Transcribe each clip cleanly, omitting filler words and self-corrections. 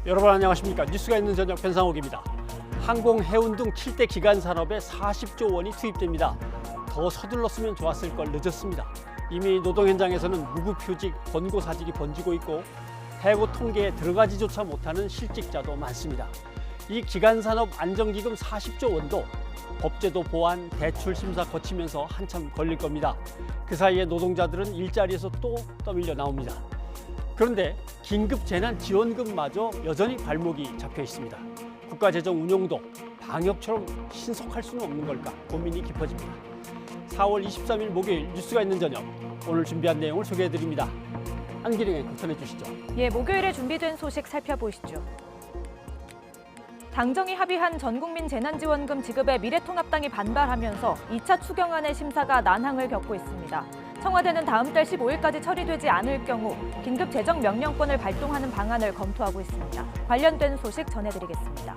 여러분 안녕하십니까? 뉴스가 있는 저녁 변상욱입니다. 항공, 해운 등 7대 기간 산업에 40조 원이 투입됩니다. 더 서둘렀으면 좋았을 걸 늦었습니다. 이미 노동 현장에서는 무급휴직, 권고사직이 번지고 있고 해고 통계에 들어가지조차 못하는 실직자도 많습니다. 이 기간산업 안정기금 40조 원도 법제도 보완, 대출 심사 거치면서 한참 걸릴 겁니다. 그 사이에 노동자들은 일자리에서 또 떠밀려 나옵니다. 그런데 긴급재난지원금마저 여전히 발목이 잡혀 있습니다. 국가재정 운용도 방역처럼 신속할 수는 없는 걸까 고민이 깊어집니다. 4월 23일 목요일 뉴스가 있는 저녁, 오늘 준비한 내용을 소개해드립니다. 안기령 앵커 전해주시죠. 목요일에 준비된 소식 살펴보시죠. 당정이 합의한 전국민 재난지원금 지급에 미래통합당이 반발하면서 2차 추경안의 심사가 난항을 겪고 있습니다. 청와대는 다음 달 15일까지 처리되지 않을 경우 긴급재정명령권을 발동하는 방안을 검토하고 있습니다. 관련된 소식 전해드리겠습니다.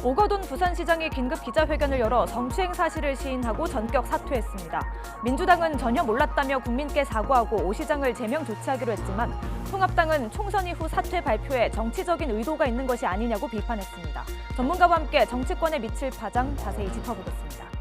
오거돈 부산시장이 긴급 기자회견을 열어 성추행 사실을 시인하고 전격 사퇴했습니다. 민주당은 전혀 몰랐다며 국민께 사과하고 오 시장을 제명 조치하기로 했지만 통합당은 총선 이후 사퇴 발표에 정치적인 의도가 있는 것이 아니냐고 비판했습니다. 전문가와 함께 정치권에 미칠 파장 자세히 짚어보겠습니다.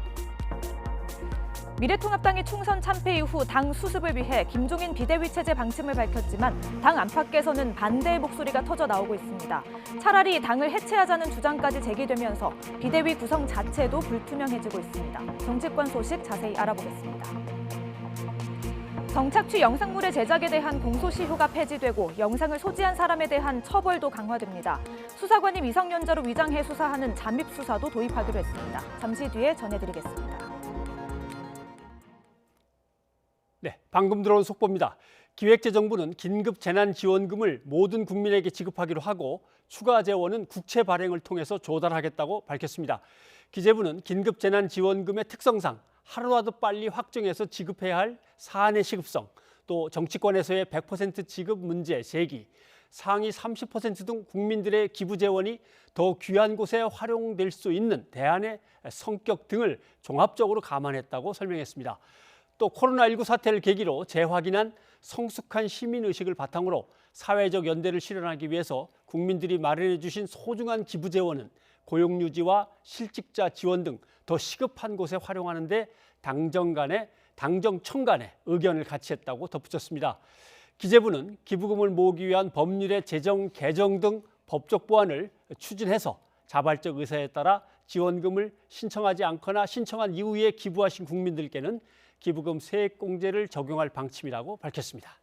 미래통합당이 총선 참패 이후 당 수습을 위해 김종인 비대위 체제 방침을 밝혔지만 당 안팎에서는 반대의 목소리가 터져 나오고 있습니다. 차라리 당을 해체하자는 주장까지 제기되면서 비대위 구성 자체도 불투명해지고 있습니다. 정치권 소식 자세히 알아보겠습니다. 성착취 영상물의 제작에 대한 공소시효가 폐지되고 영상을 소지한 사람에 대한 처벌도 강화됩니다. 수사관이 미성년자로 위장해 수사하는 잠입수사도 도입하기로 했습니다. 잠시 뒤에 전해드리겠습니다. 네, 방금 들어온 속보입니다. 기획재정부는 긴급재난지원금을 모든 국민에게 지급하기로 하고 추가 재원은 국채 발행을 통해서 조달하겠다고 밝혔습니다. 기재부는 긴급재난지원금의 특성상 하루라도 빨리 확정해서 지급해야 할 사안의 시급성, 또 정치권에서의 100% 지급 문제 제기, 상위 30% 등 국민들의 기부 재원이 더 귀한 곳에 활용될 수 있는 대안의 성격 등을 종합적으로 감안했다고 설명했습니다. 또 코로나19 사태를 계기로 재확인한 성숙한 시민의식을 바탕으로 사회적 연대를 실현하기 위해서 국민들이 마련해 주신 소중한 기부 재원은 고용유지와 실직자 지원 등 더 시급한 곳에 활용하는 데 당정청 간의 의견을 같이 했다고 덧붙였습니다. 기재부는 기부금을 모으기 위한 법률의 제정 개정 등 법적 보완을 추진해서 자발적 의사에 따라 지원금을 신청하지 않거나 신청한 이후에 기부하신 국민들께는 기부금 세액공제를 적용할 방침이라고 밝혔습니다.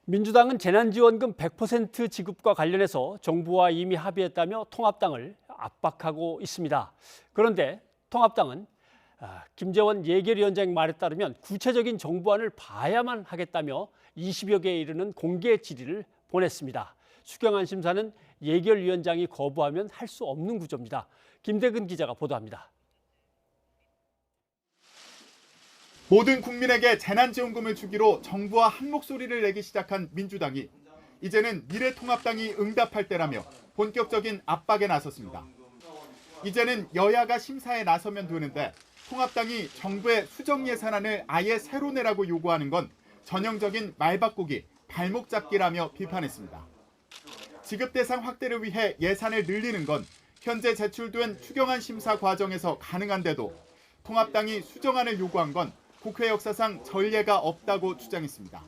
민주당은 재난지원금 100% 지급과 관련해서 정부와 이미 합의했다며 통합당을 압박하고 있습니다. 그런데 통합당은 김재원 예결위원장 말에 따르면 구체적인 정부안을 봐야만 하겠다며 20여 개에 이르는 공개 질의를 보냈습니다. 추경안 심사는 예결위원장이 거부하면 할 수 없는 구조입니다. 김대근 기자가 보도합니다. 모든 국민에게 재난지원금을 주기로 정부와 한 목소리를 내기 시작한 민주당이 이제는 미래통합당이 응답할 때라며 본격적인 압박에 나섰습니다. 이제는 여야가 심사에 나서면 되는데 통합당이 정부의 수정 예산안을 아예 새로 내라고 요구하는 건 전형적인 말바꾸기, 발목 잡기라며 비판했습니다. 지급 대상 확대를 위해 예산을 늘리는 건 현재 제출된 추경안 심사 과정에서 가능한데도 통합당이 수정안을 요구한 건 국회 역사상 전례가 없다고 주장했습니다.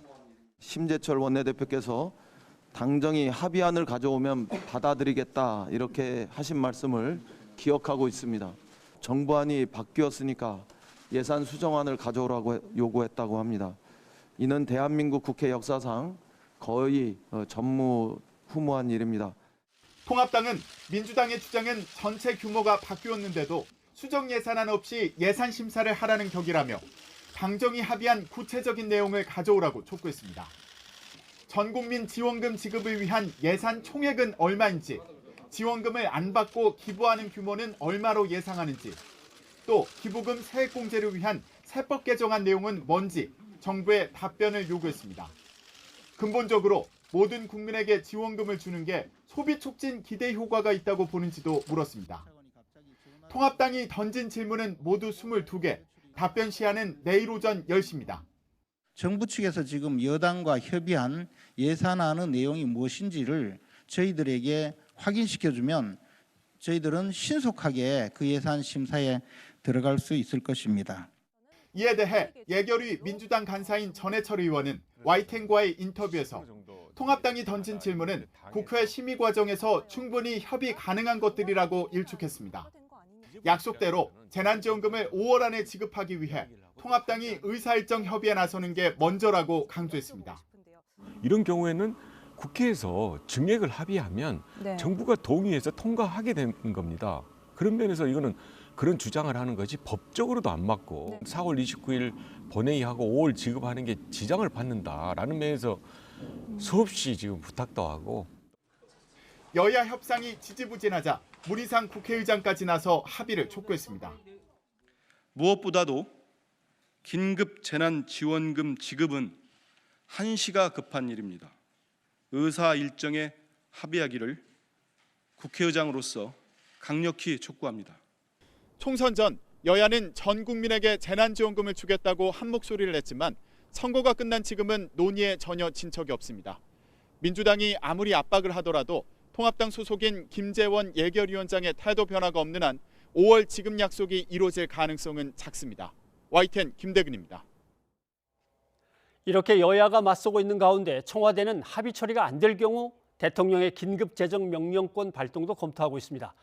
심재철 원내대표께서 당정이 합의안을 가져오면 받아들이겠다 이렇게 하신 말씀을 기억하고 있습니다. 정부안이 바뀌었으니까 예산 수정안을 가져오라고 요구했다고 합니다. 이는 대한민국 국회 역사상 거의 전무후무한 일입니다. 통합당은 민주당의 주장은 전체 규모가 바뀌었는데도 수정 예산안 없이 예산 심사를 하라는 격이라며 당정이 합의한 구체적인 내용을 가져오라고 촉구했습니다. 전국민 지원금 지급을 위한 예산 총액은 얼마인지, 지원금을 안 받고 기부하는 규모는 얼마로 예상하는지, 또 기부금 세액공제를 위한 세법 개정안 내용은 뭔지 정부에 답변을 요구했습니다. 근본적으로 모든 국민에게 지원금을 주는 게 소비 촉진 기대 효과가 있다고 보는지도 물었습니다. 통합당이 던진 질문은 모두 22개, 답변 시한은 내일 오전 10시입니다. 정부 측에서 지금 여당과 협의한 예산안의 내용이 무엇인지를 저희들에게 확인시켜주면 저희들은 신속하게 그 예산 심사에 들어갈 수 있을 것입니다. 이에 대해 예결위 민주당 간사인 전해철 의원은 YTN과의 인터뷰에서 통합당이 던진 질문은 국회 심의 과정에서 충분히 협의 가능한 것들이라고 일축했습니다. 약속대로 재난지원금을 5월 안에 지급하기 위해 통합당이 의사일정 협의에 나서는 게 먼저라고 강조했습니다. 이런 경우에는 국회에서 증액을 합의하면 네. 정부가 동의해서 통과하게 되는 겁니다. 그런 면에서 이거는 그런 주장을 하는 것이 법적으로도 안 맞고 4월 29일 본회의하고 5월 지급하는 게 지장을 받는다라는 면에서 수없이 지금 부탁도 하고. 여야 협상이 지지부진하자 문희상 국회의장까지 나서 합의를 촉구했습니다. 무엇보다도 긴급 재난지원금 지급은 한시가 급한 일입니다. 의사 일정에 합의하기를 국회의장으로서 강력히 촉구합니다. 총선 전 여야는 전 국민에게 재난지원금을 주겠다고 한 목소리를 냈지만 선거가 끝난 지금은 논의에 전혀 진척이 없습니다. 민주당이 아무리 압박을 하더라도 통합당 소속인 김재원 예결위원장의 태도 변화가 없는 한 5월 지급 약속이 이루어질 가능성은 작습니다. YTN 김대근입니다. 이렇게 여야가 맞서고 있는 가운데 청와대는 합의 처리가 안 될 경우 대통령의 긴급 재정 명령권 발동도 검토하고 있습니다.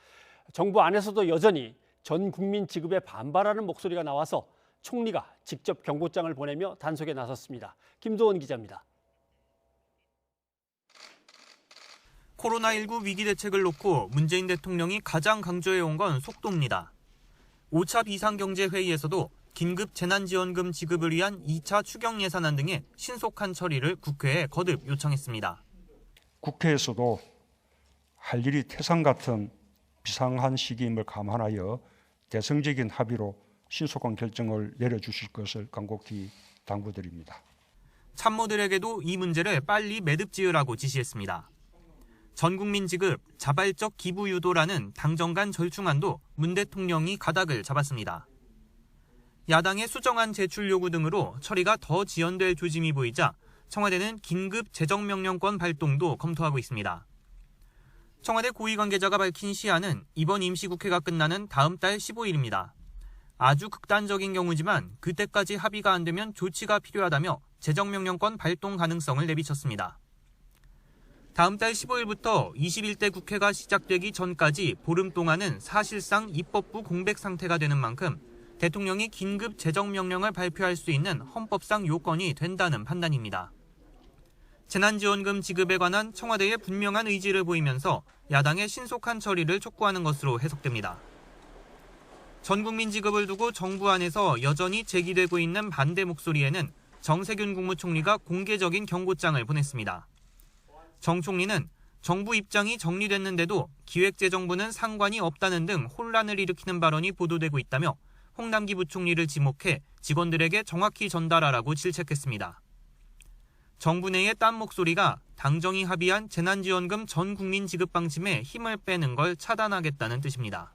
정부 안에서도 여전히 전 국민 지급에 반발하는 목소리가 나와서 총리가 직접 경고장을 보내며 단속에 나섰습니다. 김도원 기자입니다. 코로나19 위기 대책을 놓고 문재인 대통령이 가장 강조해온 건 속도입니다. 5차 비상경제회의에서도 긴급 재난지원금 지급을 위한 2차 추경 예산안 등의 신속한 처리를 국회에 거듭 요청했습니다. 국회에서도 할 일이 태산 같은 비상한 시기임을 감안하여 대승적인 합의로 신속한 결정을 내려주실 것을 간곡히 당부드립니다. 참모들에게도 이 문제를 빨리 매듭 지으라고 지시했습니다. 전국민 지급, 자발적 기부 유도라는 당정 간 절충안도 문 대통령이 가닥을 잡았습니다. 야당의 수정안 제출 요구 등으로 처리가 더 지연될 조짐이 보이자 청와대는 긴급 재정명령권 발동도 검토하고 있습니다. 청와대 고위 관계자가 밝힌 시한은 이번 임시국회가 끝나는 다음 달 15일입니다. 아주 극단적인 경우지만 그때까지 합의가 안 되면 조치가 필요하다며 재정명령권 발동 가능성을 내비쳤습니다. 다음 달 15일부터 21대 국회가 시작되기 전까지 보름 동안은 사실상 입법부 공백 상태가 되는 만큼 대통령이 긴급 재정명령을 발표할 수 있는 헌법상 요건이 된다는 판단입니다. 재난지원금 지급에 관한 청와대의 분명한 의지를 보이면서 야당의 신속한 처리를 촉구하는 것으로 해석됩니다. 전국민 지급을 두고 정부 안에서 여전히 제기되고 있는 반대 목소리에는 정세균 국무총리가 공개적인 경고장을 보냈습니다. 정 총리는 정부 입장이 정리됐는데도 기획재정부는 상관이 없다는 등 혼란을 일으키는 발언이 보도되고 있다며 홍남기 부총리를 지목해 직원들에게 정확히 전달하라고 질책했습니다. 정부 내의 딴 목소리가 당정이 합의한 재난지원금 전 국민 지급 방침에 힘을 빼는 걸 차단하겠다는 뜻입니다.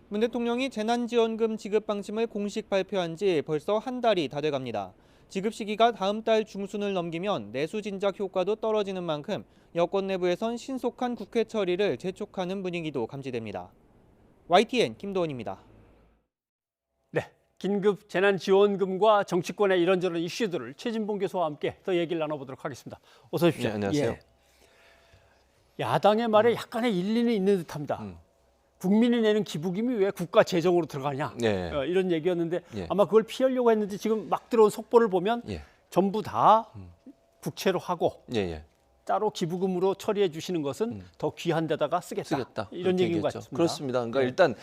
문 대통령이 재난지원금 지급 방침을 공식 발표한 지 벌써 한 달이 다 돼갑니다. 지급 시기가 다음 달 중순을 넘기면 내수 진작 효과도 떨어지는 만큼 여권 내부에선 신속한 국회 처리를 재촉하는 분위기도 감지됩니다. YTN 김도원입니다. 네, 긴급 재난지원금과 정치권의 이런저런 이슈들을 최진봉 교수와 함께 더 얘기를 나눠보도록 하겠습니다. 어서 오십시오. 네, 안녕하세요. 야당의 말에 약간의 일리는 있는 듯합니다. 국민이 내는 기부금이 왜 국가 재정으로 들어가냐 네. 이런 얘기였는데 예. 아마 그걸 피하려고 했는데 지금 막 들어온 속보를 보면 예. 전부 다 국채로 하고 예. 따로 기부금으로 처리해 주시는 것은 더 귀한 데다가 쓰겠다. 이런 그렇게 얘기인 것 얘기했죠. 같습니다. 그렇습니다. 그러니까 네. 일단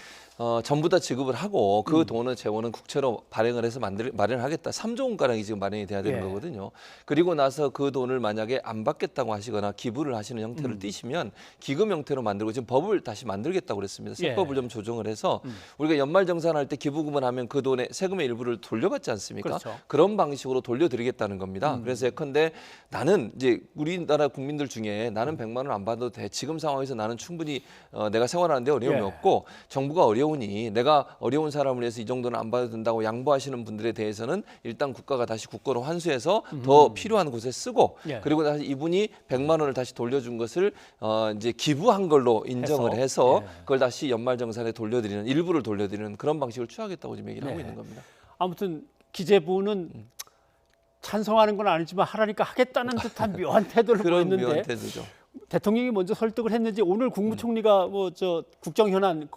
전부 다 지급을 하고 그 돈은 재원은 국채로 발행을 해서 마련하겠다. 3조 원가량이 지금 마련이 돼야 되는 예. 거거든요. 그리고 나서 그 돈을 만약에 안 받겠다고 하시거나 기부를 하시는 형태를 띠시면 기금 형태로 만들고 지금 법을 다시 만들겠다고 그랬습니다. 세법을 좀 조정을 해서 우리가 연말정산할 때 기부금을 하면 그 돈의 세금의 일부를 돌려받지 않습니까? 그렇죠. 그런 방식으로 돌려드리겠다는 겁니다. 그래서 예컨대 나는 이제 우리나라 국민들 중에 나는 100만 원 안 받아도 돼. 지금 상황에서 나는 충분히 내가 생활하는데 어려움이 예. 없고 정부가 어려우니 내가 어려운 사람을 위해서 이 정도는 안 받아도 된다고 양보하시는 분들에 대해서는 일단 국가가 다시 국고로 환수해서 더 필요한 곳에 쓰고 예. 그리고 다시 이분이 100만 원을 다시 돌려준 것을 이제 기부한 걸로 인정을 해서 예. 그걸 다시 연말정산에 돌려드리는 일부를 돌려드리는 그런 방식을 취하겠다고 지금 얘기를 하고 있는 겁니다. 아무튼 기재부는 찬성하는 건 아니지만 하라니까 하겠다는 듯한 묘한 태도를 그런 보였는데 묘한 태도죠. 대통령이 먼저 설득을 했는지 오늘 국무총리가 뭐 저 국정 현안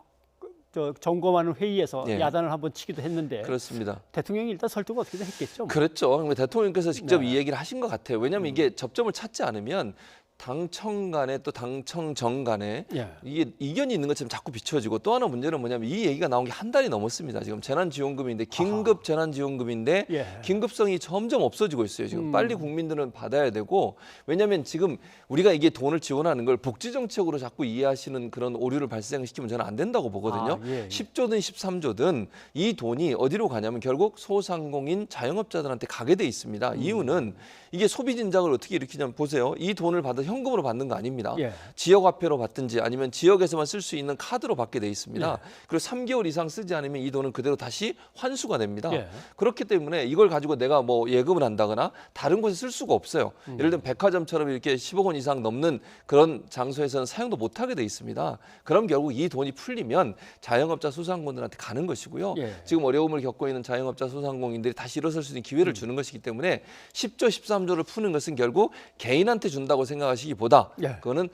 저 점검하는 회의에서 예. 야단을 한번 치기도 했는데 그렇습니다. 대통령이 일단 설득을 어떻게든 했겠죠. 뭐. 그렇죠. 대통령께서 직접 네. 이 얘기를 하신 것 같아요. 왜냐하면 이게 접점을 찾지 않으면 당청 간에 또 당청정 간에 예. 이게 이견이 있는 것처럼 자꾸 비춰지고 또 하나 문제는 뭐냐면 이 얘기가 나온 게 한 달이 넘었습니다. 지금 재난지원금인데 긴급 재난지원금인데 예. 긴급성이 점점 없어지고 있어요. 지금 빨리 국민들은 받아야 되고 왜냐하면 지금 우리가 이게 돈을 지원하는 걸 복지 정책으로 자꾸 이해하시는 그런 오류를 발생시키면 저는 안 된다고 보거든요. 10조든 13조든 이 돈이 어디로 가냐면 결국 소상공인 자영업자들한테 가게 돼 있습니다. 이유는 이게 소비 진작을 어떻게 일으키냐면 보세요. 이 돈을 받아 현금으로 받는 거 아닙니다. 예. 지역화폐로 받든지 아니면 지역에서만 쓸 수 있는 카드로 받게 돼 있습니다. 예. 그리고 3개월 이상 쓰지 않으면 이 돈은 그대로 다시 환수가 됩니다. 예. 그렇기 때문에 이걸 가지고 내가 뭐 예금을 한다거나 다른 곳에 쓸 수가 없어요. 예를 들면 백화점처럼 이렇게 10억 원 이상 넘는 그런 장소에서는 사용도 못하게 돼 있습니다. 그럼 결국 이 돈이 풀리면 자영업자 소상공인들한테 가는 것이고요. 예. 지금 어려움을 겪고 있는 자영업자 소상공인들이 다시 일어설 수 있는 기회를 주는 것이기 때문에 10조 13조를 푸는 것은 결국 개인한테 준다고 생각하시기보다 예. 그거는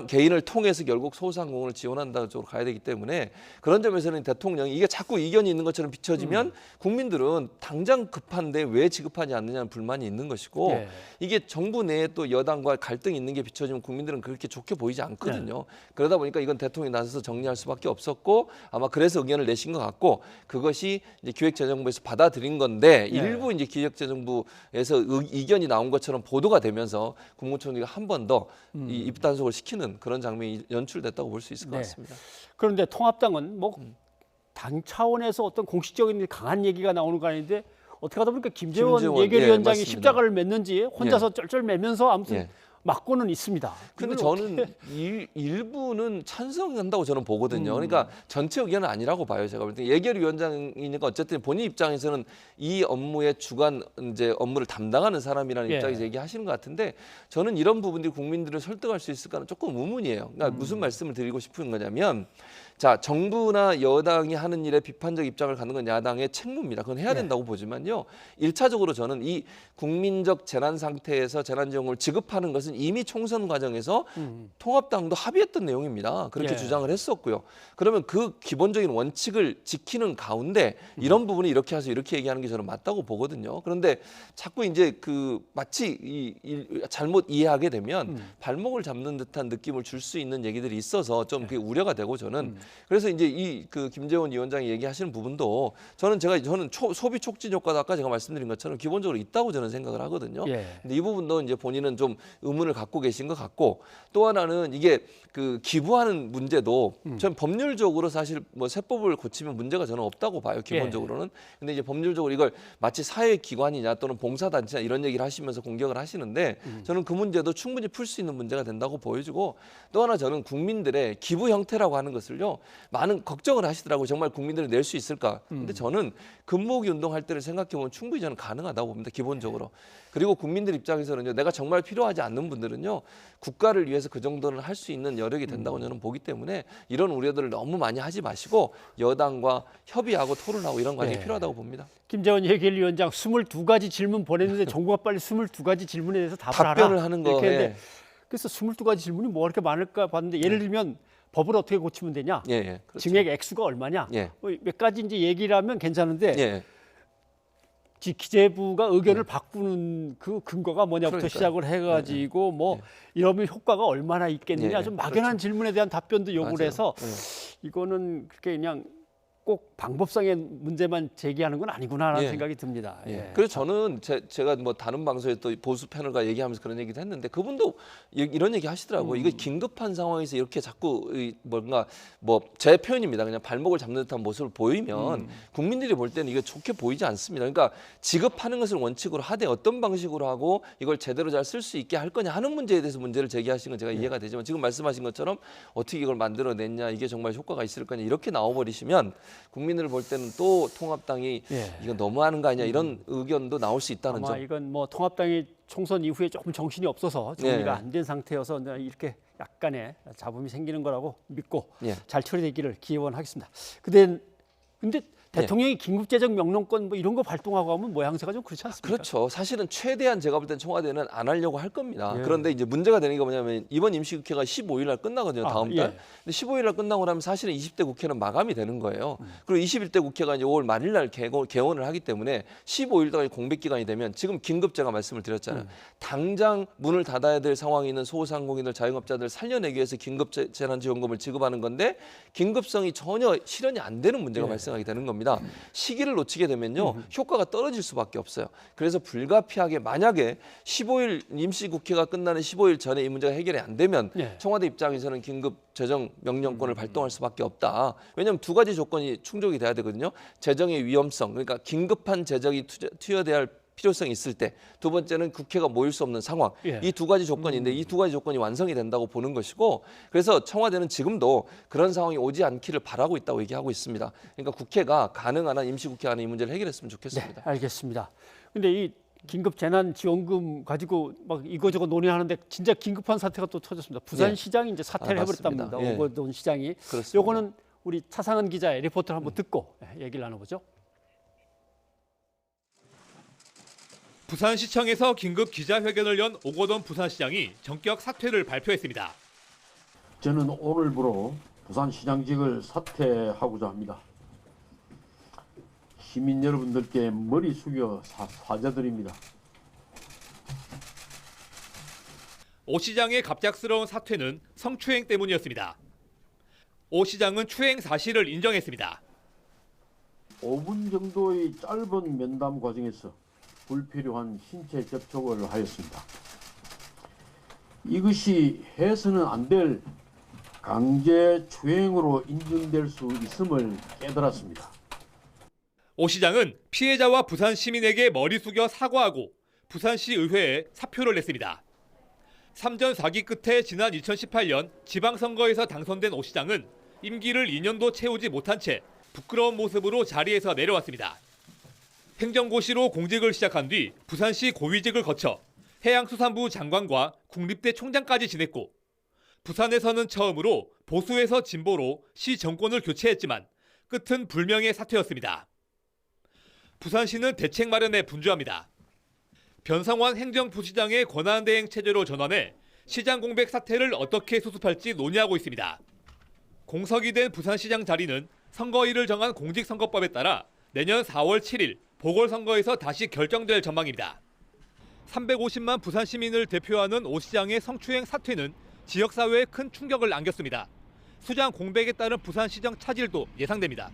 개인을 통해서 결국 소상공인을 지원한다는 쪽으로 가야 되기 때문에 그런 점에서는 대통령이 이게 자꾸 이견이 있는 것처럼 비춰지면 국민들은 당장 급한데 왜 지급하지 않느냐는 불만이 있는 것이고 예. 이게 정부 내에 또 여당과 갈등이 있는 게 비춰지면 국민들은 그렇게 좋게 보이지 않거든요. 그러다 보니까 이건 대통령이 나서서 정리할 수밖에 없었고 아마 그래서 의견을 내신 것 같고 그것이 이제 기획재정부에서 받아들인 건데 예. 일부 이제 기획재정부에서 이견이 나온 것처럼 보도가 되면서 국무총리가 한 번 더 이 입단속을 시키는 그런 장면이 연출됐다고 볼 수 있을 것 네. 같습니다. 그런데 통합당은 뭐 당 차원에서 어떤 공식적인 강한 얘기가 나오는 거 아닌데 어떻게 하다 보니까 김재원 예결위원장이 예, 십자가를 맺는지 혼자서 쩔쩔 매면서 아무튼 예. 막고는 있습니다. 근데 그걸 저는 일부는 찬성한다고 저는 보거든요. 그러니까 전체 의견은 아니라고 봐요. 제가 볼 때 예결위원장이니까 어쨌든 본인 입장에서는 이 업무의 주관 이제 업무를 담당하는 사람이라는 예. 입장에서 얘기하시는 것 같은데 저는 이런 부분들이 국민들을 설득할 수 있을까는 조금 의문이에요. 그러니까 무슨 말씀을 드리고 싶은 거냐면 자 정부나 여당이 하는 일에 비판적 입장을 갖는 건 야당의 책무입니다. 그건 해야 된다고 보지만요. 1차적으로 저는 이 국민적 재난 상태에서 재난지원금을 지급하는 것은 이미 총선 과정에서 통합당도 합의했던 내용입니다. 그렇게 예. 주장을 했었고요. 그러면 그 기본적인 원칙을 지키는 가운데 이런 부분이 이렇게 해서 이렇게 얘기하는 게 저는 맞다고 보거든요. 그런데 자꾸 이제 그 마치 잘못 이해하게 되면 발목을 잡는 듯한 느낌을 줄 수 있는 얘기들이 있어서 좀 그게 우려가 되고 저는 그래서 이제 이 그 김재원 위원장이 얘기하시는 부분도 저는 소비 촉진 효과도 아까 제가 말씀드린 것처럼 기본적으로 있다고 저는 생각을 하거든요. 예. 근데 이 부분도 이제 본인은 좀 의문을 갖고 계신 것 같고 또 하나는 이게 그 기부하는 문제도 전 법률적으로 사실 뭐 세법을 고치면 문제가 저는 없다고 봐요. 기본적으로는. 근데 이제 법률적으로 이걸 마치 사회기관이냐 또는 봉사단체냐 이런 얘기를 하시면서 공격을 하시는데 저는 그 문제도 충분히 풀 수 있는 문제가 된다고 보여지고 또 하나 저는 국민들의 기부 형태라고 하는 것을요. 많은 걱정을 하시더라고요. 정말 국민들이 낼 수 있을까. 근데 저는 금모으기 운동할 때를 생각해보면 충분히 저는 가능하다고 봅니다. 기본적으로. 그리고 국민들 입장에서는요. 내가 정말 필요하지 않는 분들은요. 국가를 위해서 그 정도는 할 수 있는 여력이 된다고 저는 보기 때문에 이런 우려들을 너무 많이 하지 마시고 여당과 협의하고 토론하고 이런 과정이 필요하다고 봅니다. 김재원 예결위원장 22가지 질문 보냈는데 정부가 빨리 22가지 질문에 대해서 답변을 하는 거. 이렇게 했는데 그래서 22가지 질문이 뭐가 그렇게 많을까 봤는데 예를 들면 법을 어떻게 고치면 되냐? 그렇죠. 증액 액수가 얼마냐? 예. 몇 가지 이제 얘기를 하면 괜찮은데 예. 기재부가 의견을 바꾸는 그 근거가 뭐냐부터 그러니까요. 시작을 해가지고 뭐 이러면 효과가 얼마나 있겠느냐? 좀 막연한 질문에 대한 답변도 요구를 맞아요. 해서 이거는 그렇게 그냥 꼭 방법상의 문제만 제기하는 건 아니구나라는 예. 생각이 듭니다. 예. 그래서 저는 제가 뭐 다른 방송에 또 보수 패널과 얘기하면서 그런 얘기도 했는데 그분도 이런 얘기 하시더라고요. 이거 긴급한 상황에서 이렇게 자꾸 뭔가 뭐 제 표현입니다. 그냥 발목을 잡는 듯한 모습을 보이면 국민들이 볼 때는 이게 좋게 보이지 않습니다. 그러니까 지급하는 것을 원칙으로 하되 어떤 방식으로 하고 이걸 제대로 잘 쓸 수 있게 할 거냐 하는 문제에 대해서 문제를 제기하신 건 제가 이해가 되지만 지금 말씀하신 것처럼 어떻게 이걸 만들어냈냐 이게 정말 효과가 있을 거냐 이렇게 나와버리시면 국민들 볼 때는 또 통합당이 이거 너무하는 거 아니냐 이런 의견도 나올 수 있다는 아마 점. 이건 뭐 통합당이 총선 이후에 조금 정신이 없어서 정리가 안 된 상태여서 이렇게 약간의 잡음이 생기는 거라고 믿고 잘 처리되기를 기원하겠습니다. 근데 대통령이 긴급재정 명령권 뭐 이런 거 발동하고 하면 모양새가 좀 그렇지 않습니까? 그렇죠. 사실은 최대한 제가 볼 땐 청와대는 안 하려고 할 겁니다. 그런데 이제 문제가 되는 게 뭐냐면 이번 임시국회가 15일 날 끝나거든요. 다음 달. 근데 15일 날 끝나고 나면 사실은 20대 국회는 마감이 되는 거예요. 그리고 21대 국회가 이제 5월 말일 날 개원을 하기 때문에 15일 동안 공백 기간이 되면 지금 긴급 제가 말씀을 드렸잖아요. 당장 문을 닫아야 될 상황이 있는 소상공인들, 자영업자들 살려내기 위해서 긴급 재난지원금을 지급하는 건데 긴급성이 전혀 실현이 안 되는 문제가 발생하게 되는 겁니다. 시기를 놓치게 되면요 효과가 떨어질 수밖에 없어요. 그래서 불가피하게 만약에 15일 임시국회가 끝나는 15일 전에 이 문제가 해결이 안 되면 청와대 입장에서는 긴급 재정 명령권을 발동할 수밖에 없다. 왜냐하면 두 가지 조건이 충족이 돼야 되거든요. 재정의 위험성, 그러니까 긴급한 재정이 투여돼야 할 필요성이 있을 때, 두 번째는 국회가 모일 수 없는 상황. 이 두 가지 조건인데 이 두 가지 조건이 완성이 된다고 보는 것이고, 그래서 청와대는 지금도 그런 상황이 오지 않기를 바라고 있다고 얘기하고 있습니다. 그러니까 국회가 가능한 한 임시국회 안에 이 문제를 해결했으면 좋겠습니다. 네, 알겠습니다. 근데 이 긴급 재난지원금 가지고 막 이거저거 논의하는데 진짜 긴급한 사태가 또 터졌습니다. 부산시장이 이제 사퇴를 해버렸답니다. 오거돈 시장이. 그렇습니다. 요거는 우리 차상은 기자의 리포트를 한번 듣고 얘기를 나눠보죠. 부산시청에서 긴급 기자회견을 연 오거돈 부산시장이 전격 사퇴를 발표했습니다. 저는 오늘부로 부산시장직을 사퇴하고자 합니다. 시민 여러분들께 머리 숙여 사죄드립니다. 오 시장의 갑작스러운 사퇴는 성추행 때문이었습니다. 오 시장은 추행 사실을 인정했습니다. 5분 정도의 짧은 면담 과정에서 불필요한 신체 접촉을 하였습니다. 이것이 해서는 안 될 강제 추행으로 인정될 수 있음을 깨달았습니다. 오 시장은 피해자와 부산 시민에게 머리 숙여 사과하고 부산시 의회에 사표를 냈습니다. 3전 4기 끝에 지난 2018년 지방선거에서 당선된 오 시장은 임기를 2년도 채우지 못한 채 부끄러운 모습으로 자리에서 내려왔습니다. 행정고시로 공직을 시작한 뒤 부산시 고위직을 거쳐 해양수산부 장관과 국립대 총장까지 지냈고 부산에서는 처음으로 보수에서 진보로 시 정권을 교체했지만 끝은 불명예 사퇴였습니다. 부산시는 대책 마련에 분주합니다. 변상환 행정부시장의 권한대행 체제로 전환해 시장 공백 사태를 어떻게 수습할지 논의하고 있습니다. 공석이 된 부산시장 자리는 선거일을 정한 공직선거법에 따라 내년 4월 7일 보궐선거에서 다시 결정될 전망입니다. 350만 부산 시민을 대표하는 오 시장의 성추행 사퇴는 지역사회에 큰 충격을 안겼습니다. 수장 공백에 따른 부산시장 차질도 예상됩니다.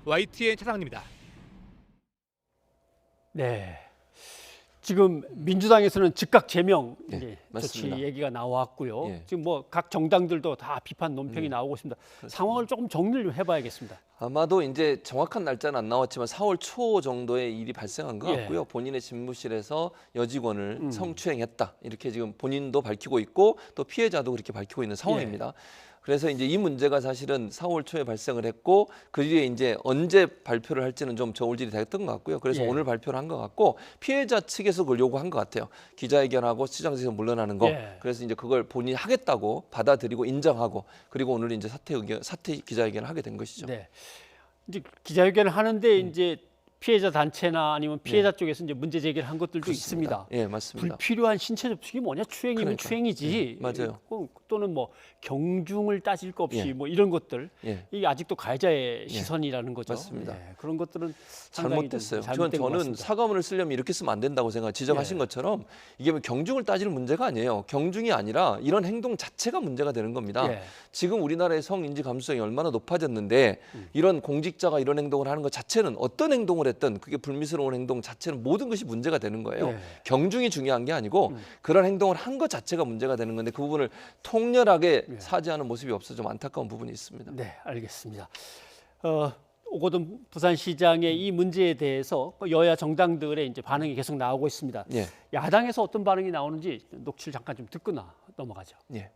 YTN 차상입니다. 네. 지금 민주당에서는 즉각 제명 조치 맞습니다. 얘기가 나왔고요. 지금 뭐 각 정당들도 다 비판 논평이 나오고 있습니다. 상황을 조금 정리를 좀 해봐야겠습니다. 아마도 이제 정확한 날짜는 안 나왔지만 4월 초 정도에 일이 발생한 것 같고요. 본인의 집무실에서 여직원을 성추행했다. 이렇게 지금 본인도 밝히고 있고 또 피해자도 그렇게 밝히고 있는 상황입니다. 그래서 이제 이 문제가 사실은 4월 초에 발생을 했고 그 뒤에 이제 언제 발표를 할지는 좀 저울질이 됐던 것 같고요. 그래서 오늘 발표를 한 것 같고 피해자 측에서 그걸 요구한 것 같아요. 기자회견하고 시장에서 물러나는 거. 그래서 이제 그걸 본인이 하겠다고 받아들이고 인정하고 그리고 오늘 이제 사퇴 기자회견을 하게 된 것이죠. 네. 이제 기자회견을 하는데 이제 피해자 단체나 아니면 피해자 쪽에서 이제 문제 제기를 한 것들도 있습니다. 예, 맞습니다. 불필요한 신체 접촉이 뭐냐? 추행이면 그러니까. 추행이지. 맞아요. 또는 뭐 경중을 따질 것 없이 예. 뭐 이런 것들. 예. 이게 아직도 가해자의 시선이라는 거죠. 맞습니다. 그런 것들은 상당히 좀 잘못됐어요. 잘못된 것 저는 같습니다. 사과문을 쓰려면 이렇게 쓰면 안 된다고 생각. 지적하신 것처럼 이게 뭐 경중을 따지는 문제가 아니에요. 경중이 아니라 이런 행동 자체가 문제가 되는 겁니다. 예. 지금 우리나라의 성인지 감수성이 얼마나 높아졌는데 이런 공직자가 이런 행동을 하는 것 자체는 어떤 행동을 했든 그게 불미스러운 행동 자체는 모든 것이 문제가 되는 거예요. 예. 경중이 중요한 게 아니고 그런 행동을 한 것 자체가 문제가 되는 건데 그 부분을 통렬하게 사죄하는 모습이 없어 좀 안타까운 부분이 있습니다. 네, 알겠습니다. 오거돈 부산시장의 이 문제에 대해서 여야 정당들의 이제 반응이 계속 나오고 있습니다. 예. 야당에서 어떤 반응이 나오는지 녹취를 잠깐 좀 듣고 넘어가죠. 예.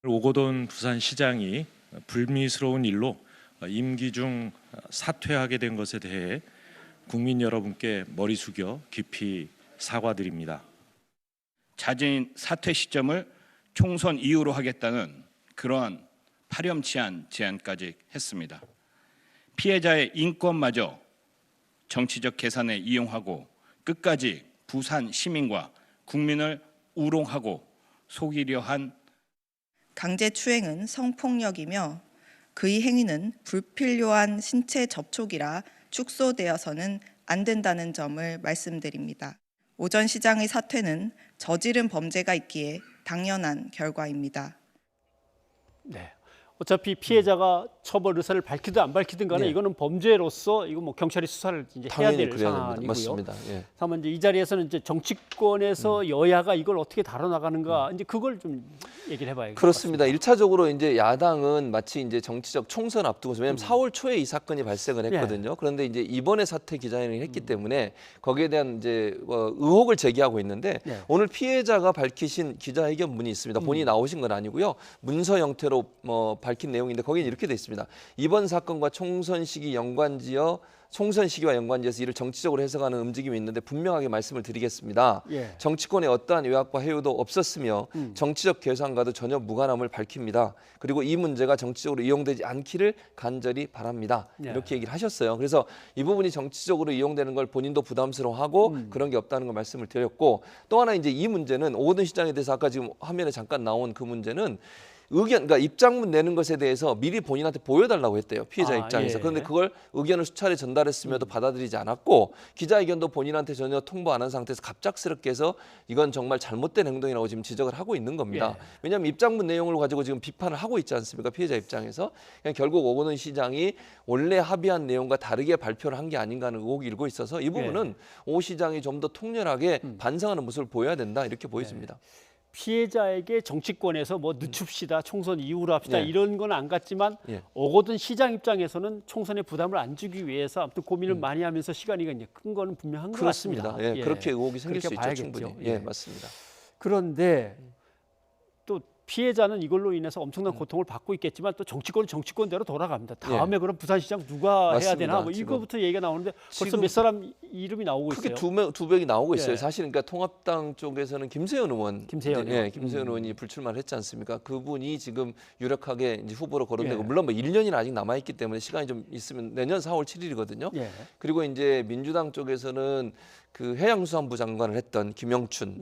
오거돈 부산시장이 불미스러운 일로 임기 중 사퇴하게 된 것에 대해 국민 여러분께 머리 숙여 깊이 사과드립니다. 자진 사퇴 시점을 총선 이후로 하겠다는 그러한 파렴치한 제안까지 했습니다. 피해자의 인권마저 정치적 계산에 이용하고 끝까지 부산 시민과 국민을 우롱하고 속이려 한 강제추행은 성폭력이며 그의 행위는 불필요한 신체 접촉이라 축소되어서는 안 된다는 점을 말씀드립니다. 오 전 시장의 사퇴는 저지른 범죄가 있기에 당연한 결과입니다. 네. 어차피 피해자가 처벌 의사를 밝히든 안 밝히든 간에 네. 이거는 범죄로서 이거 뭐 경찰이 수사를 이제 해야 될 그래야 됩니다. 사안이고요. 맞습니다. 예. 다만 이제 이 자리에서는 이제 정치권에서 여야가 이걸 어떻게 다뤄나가는가 이제 그걸 좀 얘기를 해봐야겠습니다. 그렇습니다. 일차적으로 이제 야당은 마치 이제 정치적 총선 앞두고 왜냐하면 4월 초에 이 사건이 발생을 했거든요. 그런데 이제 이번에 사퇴 기자회견을 했기 때문에 거기에 대한 이제 의혹을 제기하고 있는데 오늘 피해자가 밝히신 기자회견문이 있습니다. 본인이 나오신 건 아니고요. 문서 형태로 밝힌 내용인데 거기는 이렇게 돼 있습니다. 이번 사건과 총선 시기와 연관지어서 이를 정치적으로 해석하는 움직임이 있는데 분명하게 말씀을 드리겠습니다. 예. 정치권에 어떠한 외압과 해유도 없었으며 정치적 계산과도 전혀 무관함을 밝힙니다. 그리고 이 문제가 정치적으로 이용되지 않기를 간절히 바랍니다. 예. 이렇게 얘기를 하셨어요. 그래서 이 부분이 정치적으로 이용되는 걸 본인도 부담스러워하고 그런 게 없다는 걸 말씀을 드렸고 또 하나 이제 이 문제는 오거돈 시장에 대해서 아까 지금 화면에 잠깐 나온 그 문제는 그러니까 입장문 내는 것에 대해서 미리 본인한테 보여달라고 했대요. 피해자 입장에서. 예. 그런데 그걸 의견을 수차례 전달했음에도 받아들이지 않았고 기자회견도 본인한테 전혀 통보 안 한 상태에서 갑작스럽게 해서 이건 정말 잘못된 행동이라고 지금 지적을 하고 있는 겁니다. 예. 왜냐하면 입장문 내용을 가지고 지금 비판을 하고 있지 않습니까? 피해자 입장에서. 그냥 결국 오거돈 시장이 원래 합의한 내용과 다르게 발표를 한 게 아닌가 하는 의혹이 일고 있어서 이 부분은 오 시장이 좀 더 통렬하게 반성하는 모습을 보여야 된다 이렇게 보여집니다. 피해자에게 정치권에서 뭐 늦춥시다, 총선 이후로 합시다 이런 건 안 같지만 예. 오거돈 시장 입장에서는 총선에 부담을 안 주기 위해서 아무튼 고민을 많이 하면서 시간이 이제 큰 거는 분명한 것 그렇습니다. 같습니다. 예, 그렇게 의혹이 생길 그렇게 수 있죠, 봐야겠죠. 충분히. 예. 예, 맞습니다. 그런데 또 피해자는 이걸로 인해서 엄청난 고통을 받고 있겠지만 또 정치권은 정치권대로 돌아갑니다. 다음에 그럼 부산시장 누가 맞습니다, 해야 되나 뭐 지금. 이거부터 얘기가 나오는데 벌써 지금 몇 사람 이름이 나오고 크게 있어요. 두 명이 나오고 있어요. 예. 사실 그러니까 통합당 쪽에서는 김세현 의원, 김세현 의원이 불출마를 했지 않습니까? 그분이 지금 유력하게 이제 후보로 거론되고 예. 물론 뭐 1년이 아직 남아 있기 때문에 시간이 좀 있으면 내년 4월 7일이거든요. 예. 그리고 이제 민주당 쪽에서는 그 해양수산부 장관을 했던 김영춘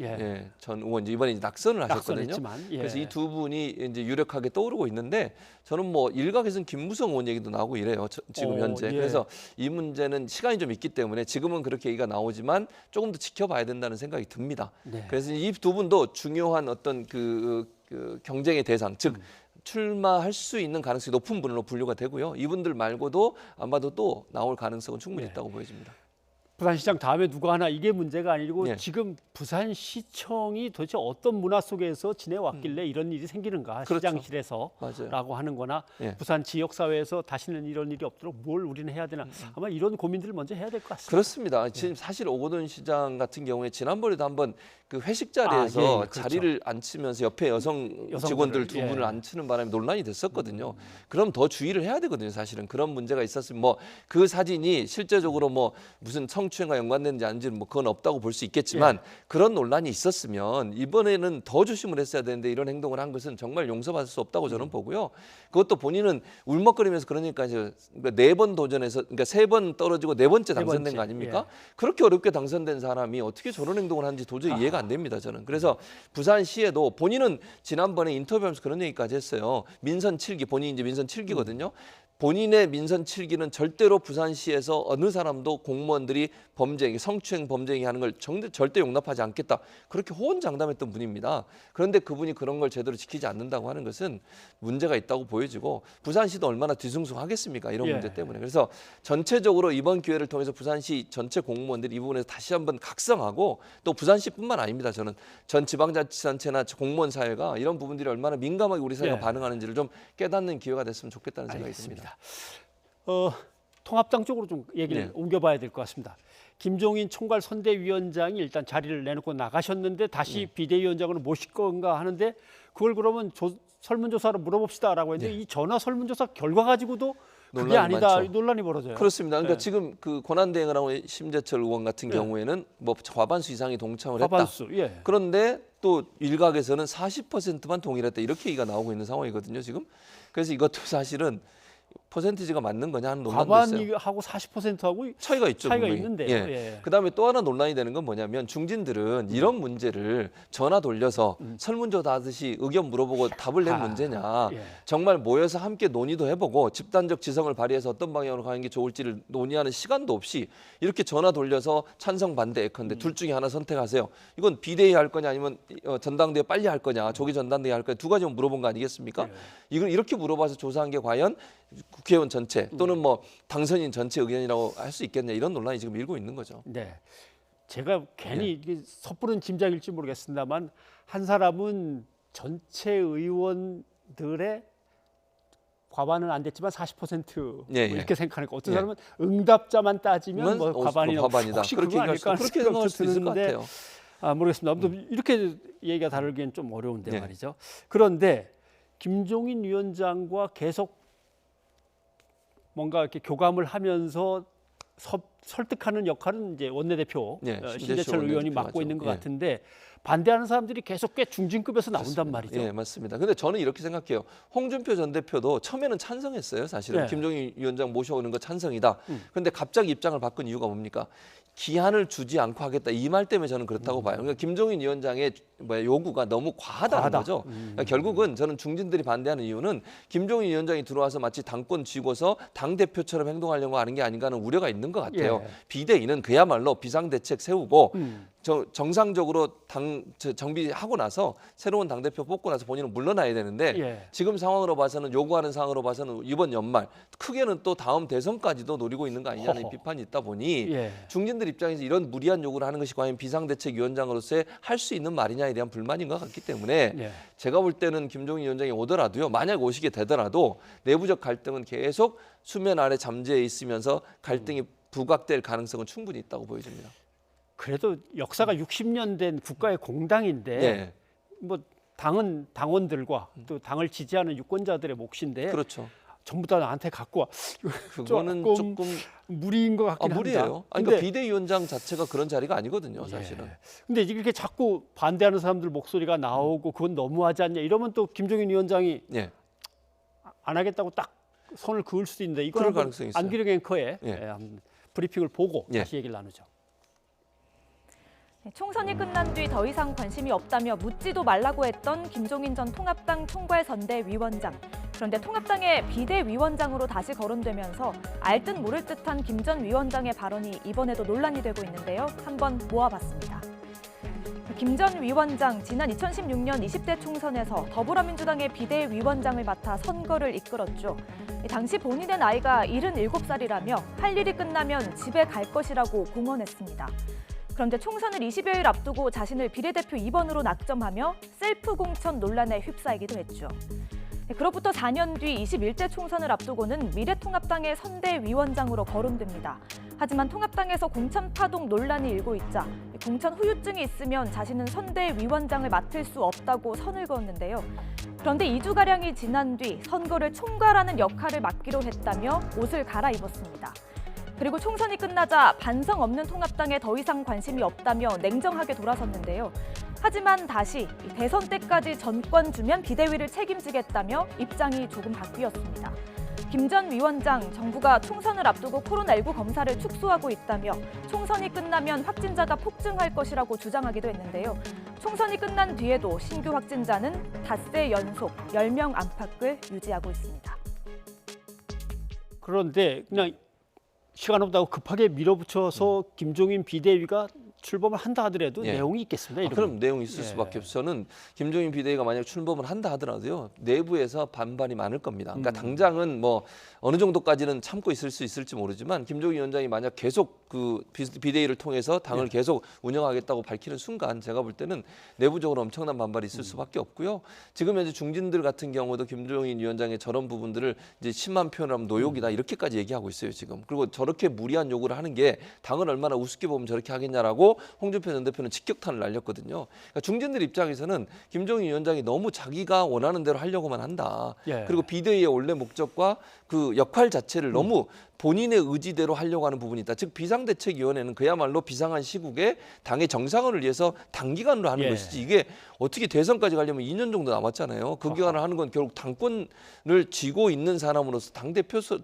전 의원 이번에 이제 낙선을 하셨거든요. 낙선했지만, 예. 그래서 이 두 분이 이제 유력하게 떠오르고 있는데 저는 뭐 일각에서는 김무성 의원 얘기도 나오고 이래요. 지금 현재. 예. 그래서 이 문제는 시간이 좀 있기 때문에 지금은 그렇게 얘기가 나오지만 조금 더 지켜봐야 된다는 생각이 듭니다. 네. 그래서 이 두 분도 중요한 어떤 그 경쟁의 대상, 즉 출마할 수 있는 가능성이 높은 분으로 분류가 되고요. 이분들 말고도 아마도 또 나올 가능성은 충분히 있다고 보여집니다. 부산시장 다음에 누가 하나 이게 문제가 아니고 예. 지금 부산시청이 도대체 어떤 문화 속에서 지내왔길래 이런 일이 생기는가 그렇죠. 시장실에서라고 하는 거나 예. 부산 지역사회에서 다시는 이런 일이 없도록 뭘 우리는 해야 되나 아마 이런 고민들을 먼저 해야 될 것 같습니다. 그렇습니다. 지금 사실 오거돈 시장 같은 경우에 지난번에도 한번 그 회식 자리에서 그렇죠. 자리를 앉히면서 옆에 여성 직원들 두 분을 앉히는 바람에 논란이 됐었거든요. 그럼 더 주의를 해야 되거든요. 사실은 그런 문제가 있었으면 뭐 그 사진이 실제적으로 뭐 무슨 성추행과 연관되는지 아닌지는 뭐 그건 없다고 볼 수 있겠지만 그런 논란이 있었으면 이번에는 더 조심을 했어야 되는데 이런 행동을 한 것은 정말 용서받을 수 없다고 저는 보고요. 그것도 본인은 울먹거리면서 그러니까 이제 4번 도전해서 그러니까 3번 떨어지고 4번째 당선된 거 아닙니까? 그렇게 어렵게 당선된 사람이 어떻게 저런 행동을 하는지 도저히 이해가 안 됩니다. 저는. 그래서 부산시에도 본인은 지난번에 인터뷰하면서 그런 얘기까지 했어요. 민선 7기, 본인이 이제 민선 7기거든요. 본인의 민선 7기는 절대로 부산시에서 어느 사람도 공무원들이 범죄, 성추행 범죄 하는 걸 절대 용납하지 않겠다. 그렇게 호언장담했던 분입니다. 그런데 그분이 그런 걸 제대로 지키지 않는다고 하는 것은 문제가 있다고 보여지고 부산시도 얼마나 뒤숭숭하겠습니까? 이런 문제 때문에. 그래서 전체적으로 이번 기회를 통해서 부산시 전체 공무원들이 이 부분에서 다시 한번 각성하고 또 부산시뿐만 아닙니다. 저는 전 지방자치단체나 공무원 사회가 이런 부분들이 얼마나 민감하게 우리 사회가 반응하는지를 좀 깨닫는 기회가 됐으면 좋겠다는 생각이 듭니다. 통합당 쪽으로 좀 얘기를 옮겨봐야 될 것 같습니다. 김종인 총괄 선대위원장이 일단 자리를 내놓고 나가셨는데 다시 비대위원장으로 모실 건가 하는데 그걸 그러면 설문조사로 물어봅시다라고 했는데 이 전화 설문조사 결과 가지고도 그게 아니다 논란이 벌어져요. 그렇습니다. 그러니까 지금 그 권한대행을 하고 심재철 의원 같은 경우에는 뭐 과반수 이상이 동참을 했다. 그런데 또 일각에서는 40%만 동의했다 이렇게 얘기가 나오고 있는 상황이거든요. 지금. 그래서 이것도 사실은 퍼센티지가 맞는 거냐 하는 논란도 있어요. 과반하고 40%하고 차이가 있죠. 차이가 분명히. 있는데. 그다음에 또 하나 논란이 되는 건 뭐냐면 중진들은 이런 문제를 전화 돌려서 설문조사 하듯이 의견 물어보고 답을 낸 문제냐. 정말 모여서 함께 논의도 해보고 집단적 지성을 발휘해서 어떤 방향으로 가는 게 좋을지를 논의하는 시간도 없이 이렇게 전화 돌려서 찬성 반대 예컨대 둘 중에 하나 선택하세요. 이건 비대위 할 거냐 아니면 전당대회 빨리 할 거냐 조기 전당대회 할 거냐 두 가지만 물어본 거 아니겠습니까? 이걸 이렇게 물어봐서 조사한 게 과연 국회의원 전체 또는 뭐 당선인 전체 의견이라고 할 수 있겠냐 이런 논란이 지금 일고 있는 거죠. 네, 제가 괜히 이게 섣부른 짐작일지 모르겠습니다만 한 사람은 전체 의원들의 과반은 안 됐지만 40% 이렇게 생각하니까 어떤 사람은 응답자만 따지면 뭐 과반이다. 혹시 그거 아닐까 그렇게 생각할 수 있을 것 같아요. 모르겠습니다. 아무튼 이렇게 얘기가 다르기엔 좀 어려운데 말이죠. 그런데 김종인 위원장과 계속 뭔가 이렇게 교감을 하면서 설득하는 역할은 이제 원내대표 신재철 의원이 맡고 있는 것 같은데 반대하는 사람들이 계속 꽤 중진급에서 나온단 말이죠. 예, 맞습니다. 근데 저는 이렇게 생각해요. 홍준표 전 대표도 처음에는 찬성했어요. 사실은 김종인 위원장 모셔오는 거 찬성이다. 그런데 갑자기 입장을 바꾼 이유가 뭡니까? 기한을 주지 않고 하겠다 이 말 때문에 저는 그렇다고 봐요. 그러니까 김종인 위원장의 요구가 너무 과하다는 거죠. 그러니까 결국은 저는 중진들이 반대하는 이유는 김종인 위원장이 들어와서 마치 당권 쥐고서 당 대표처럼 행동하려고 하는 게 아닌가 하는 우려가 있는 것 같아요. 비대위는 그야말로 비상대책 세우고 정상적으로 정비하고 나서 새로운 당대표 뽑고 나서 본인은 물러나야 되는데 지금 상황으로 봐서는 요구하는 상황으로 봐서는 이번 연말 크게는 또 다음 대선까지도 노리고 있는 거 아니냐는 비판이 있다 보니 중진들 입장에서 이런 무리한 요구를 하는 것이 과연 비상대책위원장으로서의 할 수 있는 말이냐에 대한 불만인 것 같기 때문에 제가 볼 때는 김종인 위원장이 오더라도요. 만약 오시게 되더라도 내부적 갈등은 계속 수면 아래 잠재해 있으면서 갈등이 부각될 가능성은 충분히 있다고 보여집니다. 그래도 역사가 60년 된 국가의 공당인데 뭐 당은 당원들과 또 당을 지지하는 유권자들의 몫인데 전부 다 나한테 갖고 와. 그거는 조금 무리인 것 같긴 무리예요. 합니다. 그러니까 비대위원장 자체가 그런 자리가 아니거든요, 사실은. 근데 이렇게 자꾸 반대하는 사람들 목소리가 나오고 그건 너무하지 않냐 이러면 또 김종인 위원장이 안 하겠다고 딱 선을 그을 수도 있는데 이거는 가능성이 있어요. 안기령 앵커의 브리핑을 보고 다시 얘기를 나누죠. 총선이 끝난 뒤 더 이상 관심이 없다며 묻지도 말라고 했던 김종인 전 통합당 총괄선대위원장. 그런데 통합당의 비대위원장으로 다시 거론되면서 알 듯 모를 듯한 김 전 위원장의 발언이 이번에도 논란이 되고 있는데요. 한번 모아봤습니다. 김 전 위원장, 지난 2016년 20대 총선에서 더불어민주당의 비대위원장을 맡아 선거를 이끌었죠. 당시 본인의 나이가 77살이라며 할 일이 끝나면 집에 갈 것이라고 공언했습니다. 그런데 총선을 20여일 앞두고 자신을 비례대표 2번으로 낙점하며 셀프 공천 논란에 휩싸이기도 했죠. 그로부터 4년 뒤 21대 총선을 앞두고는 미래통합당의 선대위원장으로 거론됩니다. 하지만 통합당에서 공천 파동 논란이 일고 있자 공천 후유증이 있으면 자신은 선대위원장을 맡을 수 없다고 선을 그었는데요. 그런데 2주가량이 지난 뒤 선거를 총괄하는 역할을 맡기로 했다며 옷을 갈아입었습니다. 그리고 총선이 끝나자 반성 없는 통합당에 더 이상 관심이 없다며 냉정하게 돌아섰는데요. 하지만 다시 대선 때까지 전권 주면 비대위를 책임지겠다며 입장이 조금 바뀌었습니다. 김 전 위원장, 정부가 총선을 앞두고 코로나19 검사를 축소하고 있다며 총선이 끝나면 확진자가 폭증할 것이라고 주장하기도 했는데요. 총선이 끝난 뒤에도 신규 확진자는 닷새 연속 10명 안팎을 유지하고 있습니다. 그런데 그냥 시간 없다고 급하게 밀어붙여서 김종인 비대위가 출범을 한다 하더라도 예. 내용이 있겠습니다. 그럼 내용이 있을 예. 수밖에 없어요. 저는 김종인 비대위가 만약 출범을 한다 하더라도요. 내부에서 반발이 많을 겁니다. 그러니까 당장은 뭐 어느 정도까지는 참고 있을 수 있을지 모르지만 김종인 위원장이 만약 계속 그 비대위를 통해서 당을 계속 운영하겠다고 밝히는 순간 제가 볼 때는 내부적으로 엄청난 반발이 있을 수밖에 없고요. 지금 현재 중진들 같은 경우도 김종인 위원장의 저런 부분들을 이제 심한 표현을 하면 노욕이다 이렇게까지 얘기하고 있어요 지금. 그리고 저렇게 무리한 요구를 하는 게 당을 얼마나 우습게 보면 저렇게 하겠냐라고 홍준표 전 대표는 직격탄을 날렸거든요. 그러니까 중진들 입장에서는 김종인 위원장이 너무 자기가 원하는 대로 하려고만 한다. 예. 그리고 비대위의 원래 목적과 그 역할 자체를 너무 본인의 의지대로 하려고 하는 부분이 있다. 즉 비상대책위원회는 그야말로 비상한 시국에 당의 정상화를 위해서 단기간으로 하는 예. 것이지 이게 어떻게 대선까지 가려면 2년 정도 남았잖아요. 그 기간을 하는 건 결국 당권을 쥐고 있는 사람으로서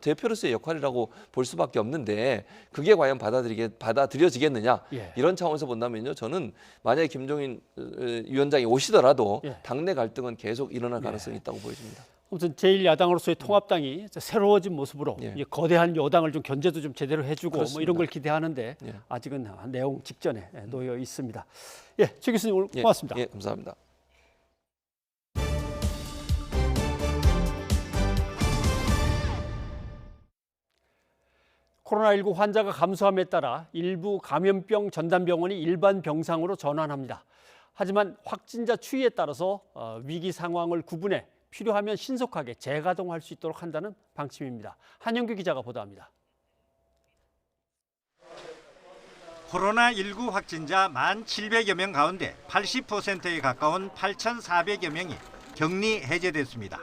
대표로서의 역할이라고 볼 수밖에 없는데 그게 과연 받아들여지겠느냐 예. 이런 차원에서 본다면요. 저는 만약에 김종인 위원장이 오시더라도 예. 당내 갈등은 계속 일어날 가능성이 있다고 보여집니다. 아무튼 제1야당으로서의 통합당이 새로워진 모습으로 예. 이 거대한 여당을 좀 견제도 좀 제대로 해주고 뭐 그렇습니다. 이런 걸 기대하는데 예. 아직은 내용 직전에 놓여 있습니다. 예, 최 교수님 오늘 고맙습니다. 예, 감사합니다. 코로나19 환자가 감소함에 따라 일부 감염병 전담병원이 일반 병상으로 전환합니다. 하지만 확진자 추이에 따라서 위기 상황을 구분해 필요하면 신속하게 재가동할 수 있도록 한다는 방침입니다. 한영규 기자가 보도합니다. 코로나19 확진자 1,700여 명 가운데 80%에 가까운 8,400여 명이 격리 해제됐습니다.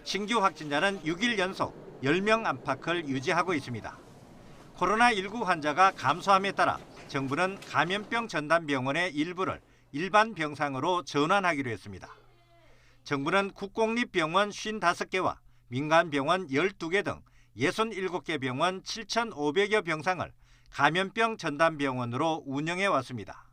신규 확진자는 6일 연속 10명 안팎을 유지하고 있습니다. 코로나19 환자가 감소함에 따라 정부는 감염병 전담병원의 일부를 일반 병상으로 전환하기로 했습니다. 정부는 국공립병원 55개와 민간병원 12개 등 67개 병원 7,500여 병상을 감염병 전담병원으로 운영해 왔습니다.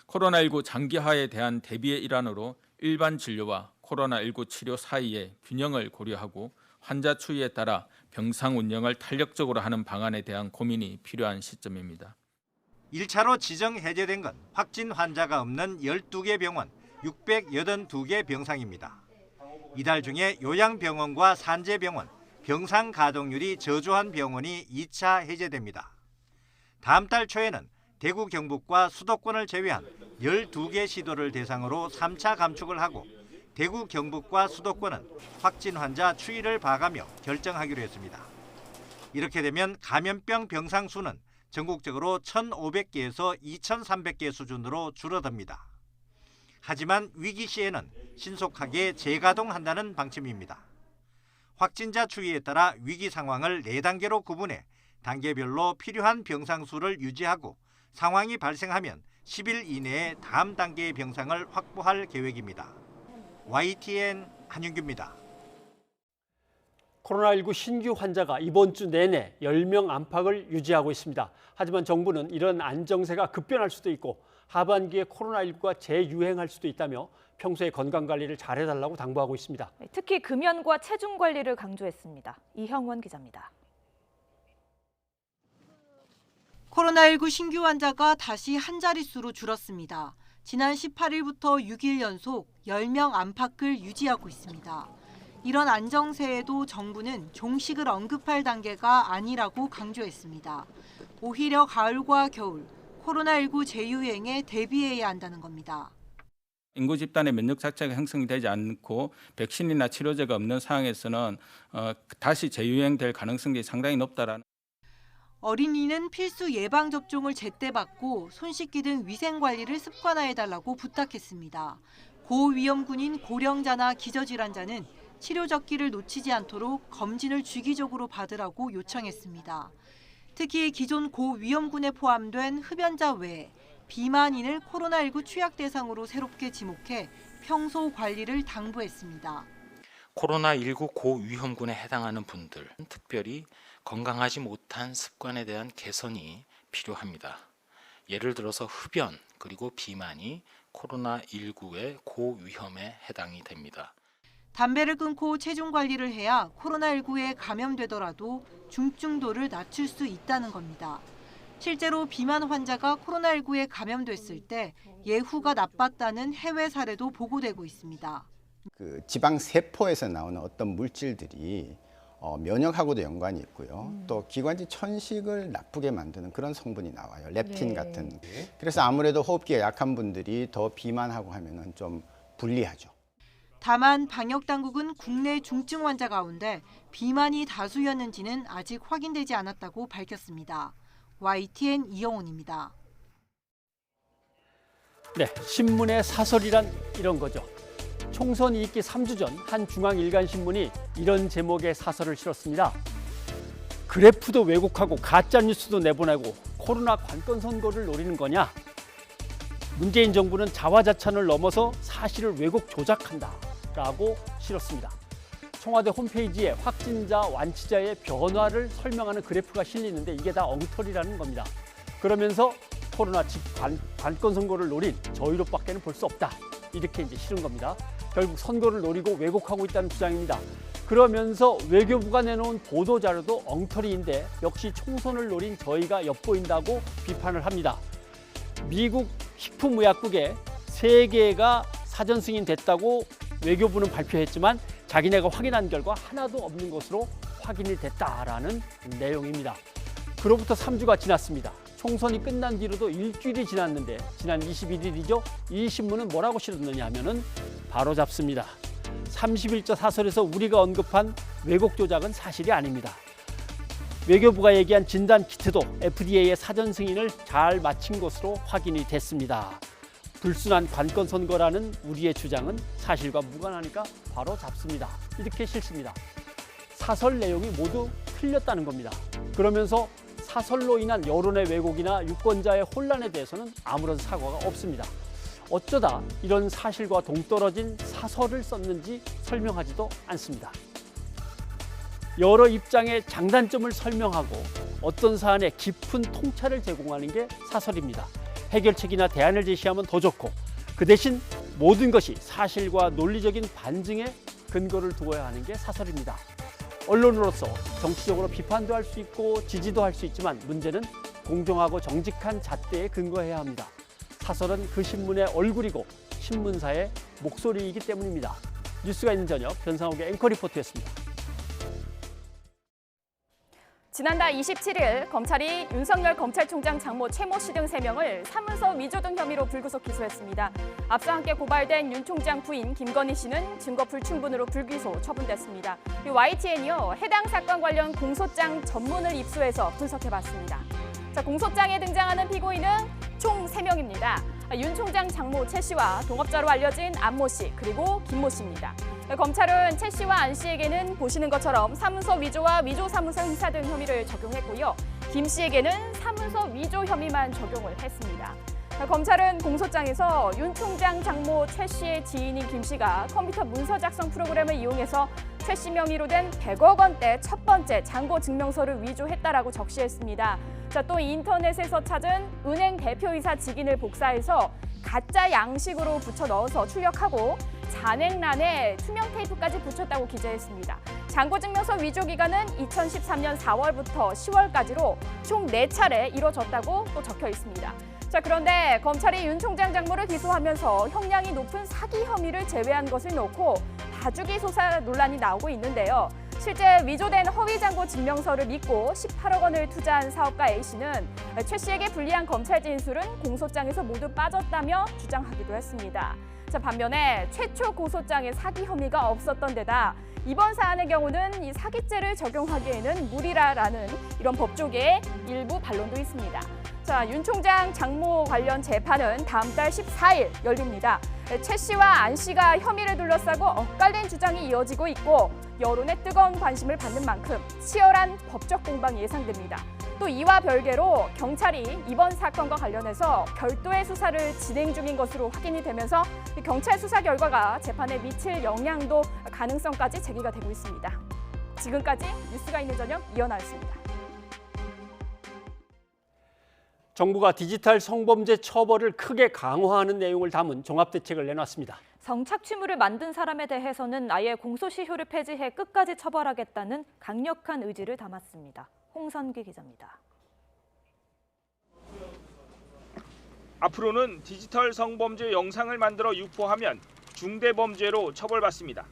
코로나19 장기화에 대한 대비의 일환으로 일반 진료와 코로나19 치료 사이의 균형을 고려하고 환자 추이에 따라 병상 운영을 탄력적으로 하는 방안에 대한 고민이 필요한 시점입니다. 1차로 지정 해제된 건 확진 환자가 없는 12개 병원 682개 병상입니다. 이달 중에 요양병원과 산재병원, 병상 가동률이 저조한 병원이 2차 해제됩니다. 다음 달 초에는 대구 경북과 수도권을 제외한 12개 시도를 대상으로 3차 감축을 하고 대구 경북과 수도권은 확진 환자 추이를 봐가며 결정하기로 했습니다. 이렇게 되면 감염병 병상 수는 전국적으로 1,500개에서 2,300개 수준으로 줄어듭니다. 하지만 위기 시에는 신속하게 재가동한다는 방침입니다. 확진자 추이에 따라 위기 상황을 4단계로 구분해 단계별로 필요한 병상 수를 유지하고 상황이 발생하면 10일 이내에 다음 단계의 병상을 확보할 계획입니다. YTN 한윤규입니다. 코로나19 신규 환자가 이번 주 내내 10명 안팎을 유지하고 있습니다. 하지만 정부는 이런 안정세가 급변할 수도 있고 하반기에 코로나19가 재유행할 수도 있다며 평소에 건강관리를 잘해달라고 당부하고 있습니다. 특히 금연과 체중 관리를 강조했습니다. 이형원 기자입니다. 코로나19 신규 환자가 다시 한 자릿수로 줄었습니다. 지난 18일부터 6일 연속 10명 안팎을 유지하고 있습니다. 이런 안정세에도 정부는 종식을 언급할 단계가 아니라고 강조했습니다. 오히려 가을과 겨울, 코로나19 재유행에 대비해야 한다는 겁니다. 인구 집단의 면역 자체가 형성이 되지 않고 백신이나 치료제가 없는 상황에서는 다시 재유행될 가능성이 상당히 높다라는. 어린이는 필수 예방접종을 제때 받고 손 씻기 등 위생관리를 습관화해달라고 부탁했습니다. 고위험군인 고령자나 기저질환자는 치료적기를 놓치지 않도록 검진을 주기적으로 받으라고 요청했습니다. 특히 기존 고위험군에 포함된 흡연자 외에 비만인을 코로나19 취약 대상으로 새롭게 지목해 평소 관리를 당부했습니다. 코로나19 고위험군에 해당하는 분들, 특별히 건강하지 못한 습관에 대한 개선이 필요합니다. 예를 들어서 흡연 그리고 비만이 코로나19의 고위험에 해당이 됩니다. 담배를 끊고 체중 관리를 해야 코로나19에 감염되더라도 중증도를 낮출 수 있다는 겁니다. 실제로 비만 환자가 코로나19에 감염됐을 때 예후가 나빴다는 해외 사례도 보고되고 있습니다. 그 지방 세포에서 나오는 어떤 물질들이 면역하고도 연관이 있고요. 또 기관지 천식을 나쁘게 만드는 그런 성분이 나와요. 렙틴 같은. 그래서 아무래도 호흡기가 약한 분들이 더 비만하고 하면은 좀 불리하죠. 다만 방역 당국은 국내 중증 환자 가운데 비만이 다수였는지는 아직 확인되지 않았다고 밝혔습니다. YTN 이영훈입니다. 네, 신문의 사설이란 이런 거죠. 총선이 있기 3주 전 한 중앙일간신문이 이런 제목의 사설을 실었습니다. 그래프도 왜곡하고 가짜뉴스도 내보내고 코로나 관건 선거를 노리는 거냐? 문재인 정부는 자화자찬을 넘어서 사실을 왜곡 조작한다라고 실었습니다. 청와대 홈페이지에 확진자, 완치자의 변화를 설명하는 그래프가 실리는데 이게 다 엉터리라는 겁니다. 그러면서 코로나 관건 선거를 노린 저희로밖에는 볼 수 없다. 이렇게 이제 실은 겁니다. 결국 선거를 노리고 왜곡하고 있다는 주장입니다. 그러면서 외교부가 내놓은 보도자료도 엉터리인데 역시 총선을 노린 저희가 엿보인다고 비판을 합니다. 미국 식품의약국에 3개가 사전 승인됐다고 외교부는 발표했지만 자기네가 확인한 결과 하나도 없는 것으로 확인이 됐다라는 내용입니다. 그로부터 3주가 지났습니다. 총선이 끝난 뒤로도 일주일이 지났는데 지난 21일이죠. 이 신문은 뭐라고 실었느냐 하면은 바로 잡습니다. 31자 사설에서 우리가 언급한 왜곡 조작은 사실이 아닙니다. 외교부가 얘기한 진단 키트도 FDA의 사전 승인을 잘 마친 것으로 확인이 됐습니다. 불순한 관건 선거라는 우리의 주장은 사실과 무관하니까 바로 잡습니다. 이렇게 실습니다. 사설 내용이 모두 틀렸다는 겁니다. 그러면서 사설로 인한 여론의 왜곡이나 유권자의 혼란에 대해서는 아무런 사과가 없습니다. 어쩌다 이런 사실과 동떨어진 사설을 썼는지 설명하지도 않습니다. 여러 입장의 장단점을 설명하고 어떤 사안에 깊은 통찰을 제공하는 게 사설입니다. 해결책이나 대안을 제시하면 더 좋고 그 대신 모든 것이 사실과 논리적인 반증에 근거를 두어야 하는 게 사설입니다. 언론으로서 정치적으로 비판도 할 수 있고 지지도 할 수 있지만 문제는 공정하고 정직한 잣대에 근거해야 합니다. 사설은 그 신문의 얼굴이고 신문사의 목소리이기 때문입니다. 뉴스가 있는 저녁 변상욱의 앵커 리포트였습니다. 지난달 27일 검찰이 윤석열 검찰총장 장모 최모 씨 등 3명을 사문서 위조 등 혐의로 불구속 기소했습니다. 앞서 함께 고발된 윤 총장 부인 김건희 씨는 증거 불충분으로 불기소 처분됐습니다. YTN이요, 해당 사건 관련 공소장 전문을 입수해서 분석해봤습니다. 자, 공소장에 등장하는 피고인은 총 3명입니다. 윤 총장 장모 최 씨와 동업자로 알려진 안모 씨 그리고 김모 씨입니다. 검찰은 최 씨와 안 씨에게는 보시는 것처럼 사문서 위조와 위조 사문서 행사 등 혐의를 적용했고요. 김 씨에게는 사문서 위조 혐의만 적용을 했습니다. 검찰은 공소장에서 윤 총장 장모 최 씨의 지인인 김 씨가 컴퓨터 문서 작성 프로그램을 이용해서 최 씨 명의로 된 100억 원대 첫 번째 잔고 증명서를 위조했다라고 적시했습니다. 자, 또 인터넷에서 찾은 은행 대표이사 직인을 복사해서 가짜 양식으로 붙여 넣어서 출력하고 잔액란에 투명 테이프까지 붙였다고 기재했습니다. 잔고증명서 위조 기간은 2013년 4월부터 10월까지로 총 4차례 이루어졌다고 또 적혀 있습니다. 자, 그런데 검찰이 윤 총장 장모를 기소하면서 형량이 높은 사기 혐의를 제외한 것을 놓고 다주기 소사 논란이 나오고 있는데요. 실제 위조된 허위 잔고 증명서를 믿고 18억 원을 투자한 사업가 A씨는 최 씨에게 불리한 검찰 진술은 공소장에서 모두 빠졌다며 주장하기도 했습니다. 자, 반면에 최초 고소장에 사기 혐의가 없었던 데다 이번 사안의 경우는 이 사기죄를 적용하기에는 무리라라는 이런 법조계의 일부 반론도 있습니다. 자, 윤 총장 장모 관련 재판은 다음 달 14일 열립니다. 최 씨와 안 씨가 혐의를 둘러싸고 엇갈린 주장이 이어지고 있고 여론의 뜨거운 관심을 받는 만큼 치열한 법적 공방이 예상됩니다. 또 이와 별개로 경찰이 이번 사건과 관련해서 별도의 수사를 진행 중인 것으로 확인이 되면서 경찰 수사 결과가 재판에 미칠 영향도 가능성까지 제기가 되고 있습니다. 지금까지 뉴스가 있는 저녁 이현아였습니다. 정부가 디지털 성범죄 처벌을 크게 강화하는 내용을 담은 종합대책을 내놨습니다. 성착취물을 만든 사람에 대해서는 아예 공소시효를 폐지해 끝까지 처벌하겠다는 강력한 의지를 담았습니다. 홍선기 기자입니다. 앞으로는 디지털 성범죄 영상을 만들어 유포하면 중대범죄로 처벌받습니다.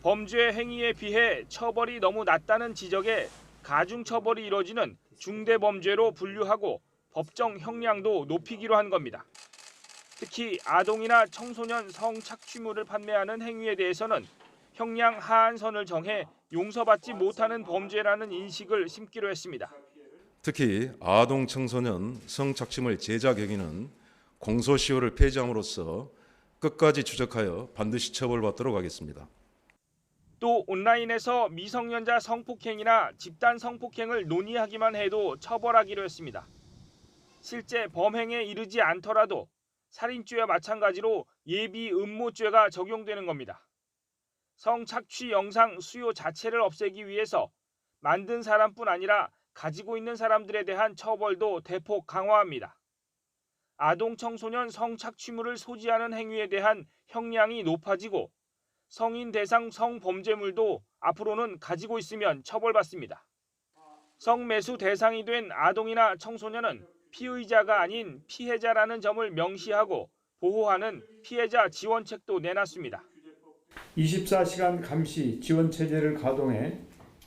범죄 행위에 비해 처벌이 너무 낮다는 지적에 가중처벌이 이뤄지는 중대범죄로 분류하고 법정 형량도 높이기로 한 겁니다. 특히 아동이나 청소년 성착취물을 판매하는 행위에 대해서는 형량 하한선을 정해 용서받지 못하는 범죄라는 인식을 심기로 했습니다. 특히 아동 청소년 성착취물 제작 행위는 공소시효를 폐지함으로써 끝까지 추적하여 반드시 처벌받도록 하겠습니다. 또 온라인에서 미성년자 성폭행이나 집단 성폭행을 논의하기만 해도 처벌하기로 했습니다. 실제 범행에 이르지 않더라도 살인죄와 마찬가지로 예비 음모죄가 적용되는 겁니다. 성착취 영상 수요 자체를 없애기 위해서 만든 사람뿐 아니라 가지고 있는 사람들에 대한 처벌도 대폭 강화합니다. 아동 청소년 성착취물을 소지하는 행위에 대한 형량이 높아지고 성인 대상 성범죄물도 앞으로는 가지고 있으면 처벌받습니다. 성매수 대상이 된 아동이나 청소년은 피의자가 아닌 피해자라는 점을 명시하고 보호하는 피해자 지원책도 내놨습니다. 24시간 감시 지원 체제를 가동해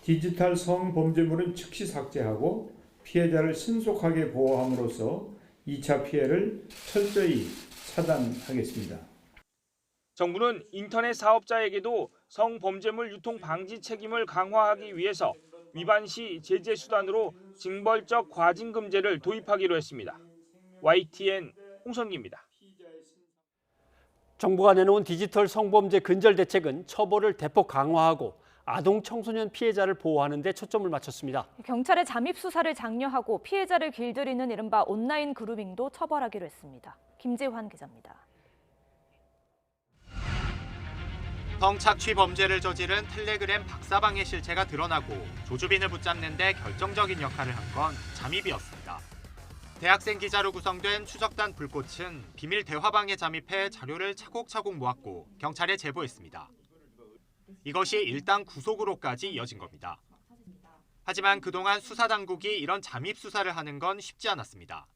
디지털 성범죄물은 즉시 삭제하고 피해자를 신속하게 보호함으로써 2차 피해를 철저히 차단하겠습니다. 정부는 인터넷 사업자에게도 성범죄물 유통 방지 책임을 강화하기 위해서 위반 시 제재 수단으로 징벌적 과징금제를 도입하기로 했습니다. YTN 홍선기입니다. 정부가 내놓은 디지털 성범죄 근절 대책은 처벌을 대폭 강화하고 아동 청소년 피해자를 보호하는 데 초점을 맞췄습니다. 경찰의 잠입 수사를 장려하고 피해자를 길들이는 이른바 온라인 그루밍도 처벌하기로 했습니다. 김재환 기자입니다. 성착취 범죄를 저지른 텔레그램 박사방의 실체가 드러나고 조주빈을 붙잡는 데 결정적인 역할을 한 건 잠입이었습니다. 대학생 기자로 구성된 추적단 불꽃은 비밀 대화방에 잠입해 자료를 차곡차곡 모았고 경찰에 제보했습니다. 이것이 일단 구속으로까지 이어진 겁니다. 하지만 그동안 수사당국이 이런 잠입 수사를 하는 건 쉽지 않았습니다.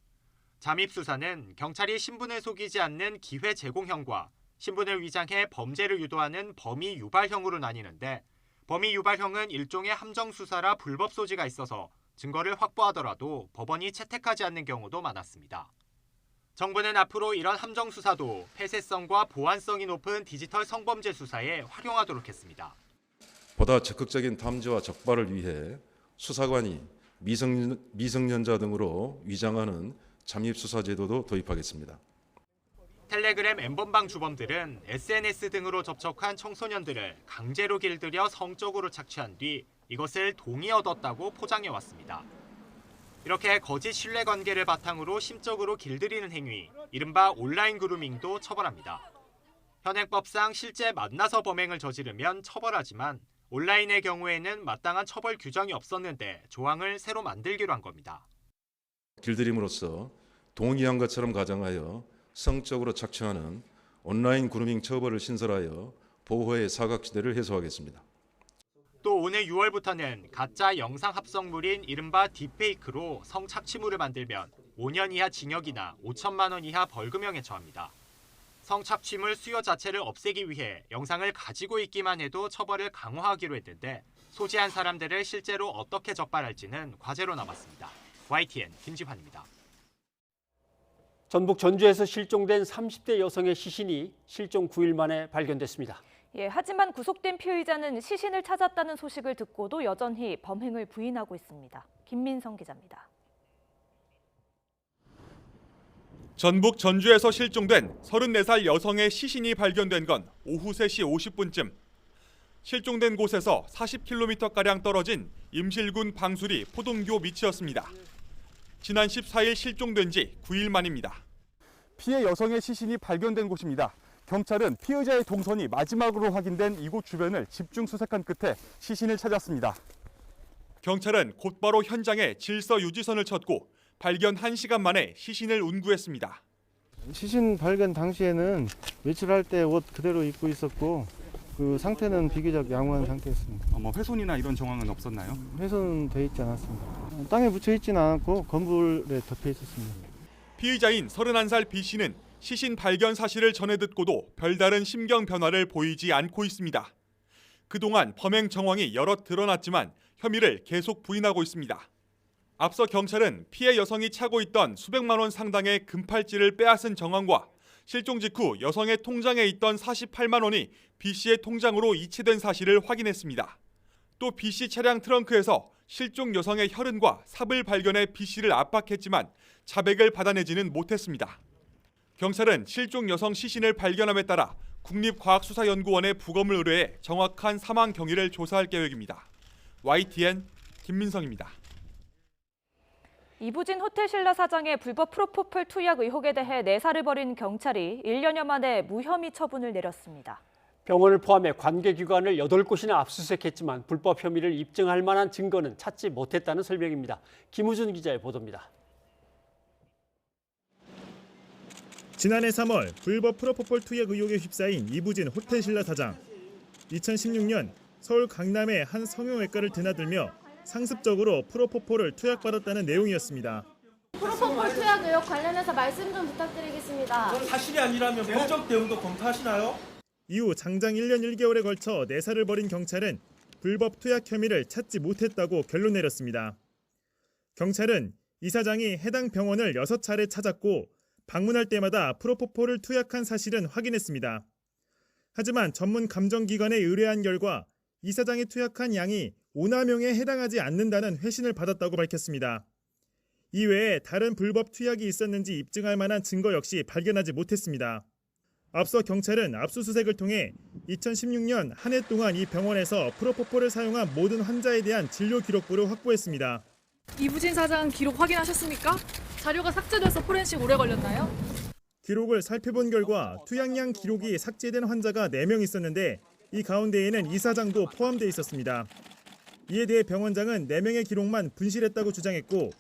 잠입 수사는 경찰이 신분을 속이지 않는 기회 제공형과 신분을 위장해 범죄를 유도하는 범위 유발형으로 나뉘는데 범위 유발형은 일종의 함정 수사라 불법 소지가 있어서 증거를 확보하더라도 법원이 채택하지 않는 경우도 많았습니다. 정부는 앞으로 이런 함정 수사도 폐쇄성과 보안성이 높은 디지털 성범죄 수사에 활용하도록 했습니다. 보다 적극적인 탐지와 적발을 위해 수사관이 미성년자 등으로 위장하는 잠입수사 제도도 도입하겠습니다. 텔레그램 N번방 주범들은 SNS 등으로 접촉한 청소년들을 강제로 길들여 성적으로 착취한 뒤 이것을 동의 얻었다고 포장해왔습니다. 이렇게 거짓 신뢰관계를 바탕으로 심적으로 길들이는 행위, 이른바 온라인 그루밍도 처벌합니다. 현행법상 실제 만나서 범행을 저지르면 처벌하지만 온라인의 경우에는 마땅한 처벌 규정이 없었는데 조항을 새로 만들기로 한 겁니다. 길들임으로써 동의한 것처럼 가정하여 성적으로 착취하는 온라인 그루밍 처벌을 신설하여 보호의 사각지대를 해소하겠습니다. 또 오늘 6월부터는 가짜 영상 합성물인 이른바 딥페이크로 성착취물을 만들면 5년 이하 징역이나 5천만 원 이하 벌금형에 처합니다. 성착취물 수요 자체를 없애기 위해 영상을 가지고 있기만 해도 처벌을 강화하기로 했는데 소지한 사람들을 실제로 어떻게 적발할지는 과제로 남았습니다. YTN 김지환입니다. 전북 전주에서 실종된 30대 여성의 시신이 실종 9일 만에 발견됐습니다. 하지만 구속된 피의자는 시신을 찾았다는 소식을 듣고도 여전히 범행을 부인하고 있습니다. 김민성 기자입니다. 전북 전주에서 실종된 34살 여성의 시신이 발견된 건 오후 3시 50분쯤. 실종된 곳에서 40km가량 떨어진 임실군 방수리 포동교 밑이었습니다. 지난 14일 실종된 지 9일 만입니다. 피해 여성의 시신이 발견된 곳입니다. 경찰은 피의자의 동선이 마지막으로 확인된 이곳 주변을 집중 수색한 끝에 시신을 찾았습니다. 경찰은 곧바로 현장에 질서 유지선을 쳤고 발견 1시간 만에 시신을 운구했습니다. 시신 발견 당시에는 외출할 때 옷 그대로 입고 있었고 그 상태는 비교적 양호한 상태였습니다. 뭐 훼손이나 이런 정황은 없었나요? 훼손은 돼 있지 않았습니다. 땅에 묻혀 있지는 않았고 건물에 덮여 있었습니다. 피의자인 31살 B 씨는 시신 발견 사실을 전해 듣고도 별다른 심경 변화를 보이지 않고 있습니다. 그동안 범행 정황이 여럿 드러났지만 혐의를 계속 부인하고 있습니다. 앞서 경찰은 피해 여성이 차고 있던 수백만 원 상당의 금팔찌를 빼앗은 정황과 실종 직후 여성의 통장에 있던 48만 원이 B 씨의 통장으로 이체된 사실을 확인했습니다. 또 B 씨 차량 트렁크에서 실종 여성의 혈흔과 삽을 발견해 B 씨를 압박했지만 자백을 받아내지는 못했습니다. 경찰은 실종 여성 시신을 발견함에 따라 국립과학수사연구원에 부검을 의뢰해 정확한 사망 경위를 조사할 계획입니다. YTN 김민성입니다. 이부진 호텔신라 사장의 불법 프로포폴 투약 의혹에 대해 내사를 벌인 경찰이 1년여 만에 무혐의 처분을 내렸습니다. 병원을 포함해 관계기관을 8곳이나 압수수색했지만 불법 혐의를 입증할 만한 증거는 찾지 못했다는 설명입니다. 김우준 기자의 보도입니다. 지난해 3월 불법 프로포폴 투약 의혹에 휩싸인 이부진 호텔신라 사장. 2016년 서울 강남의 한 성형외과를 드나들며 상습적으로 프로포폴을 투약받았다는 내용이었습니다. 프로포폴 투약 의혹 관련해서 말씀 좀 부탁드리겠습니다. 그건 사실이 아니라면 법적 대응도 검토하시나요? 이후 장장 1년 1개월에 걸쳐 내사를 벌인 경찰은 불법 투약 혐의를 찾지 못했다고 결론 내렸습니다. 경찰은 이 사장이 해당 병원을 6차례 찾았고 방문할 때마다 프로포폴을 투약한 사실은 확인했습니다. 하지만 전문 감정기관에 의뢰한 결과 이 사장이 투약한 양이 오남용에 해당하지 않는다는 회신을 받았다고 밝혔습니다. 이외에 다른 불법 투약이 있었는지 입증할 만한 증거 역시 발견하지 못했습니다. 앞서 경찰은 압수수색을 통해 2016년 한 해 동안 이 병원에서 프로포폴을 사용한 모든 환자에 대한 진료 기록부를 확보했습니다. 이부진 사장 기록 확인하셨습니까? 자료가 삭제돼서 포렌식 오래 걸렸나요? 기록을 살펴본 결과 투약량 기록이 삭제된 환자가 4명 있었는데 이 가운데에는 이 사장도 포함되어 있었습니다. 이에 대해 병원장은 4명의 기록만 분실했다고 주장했고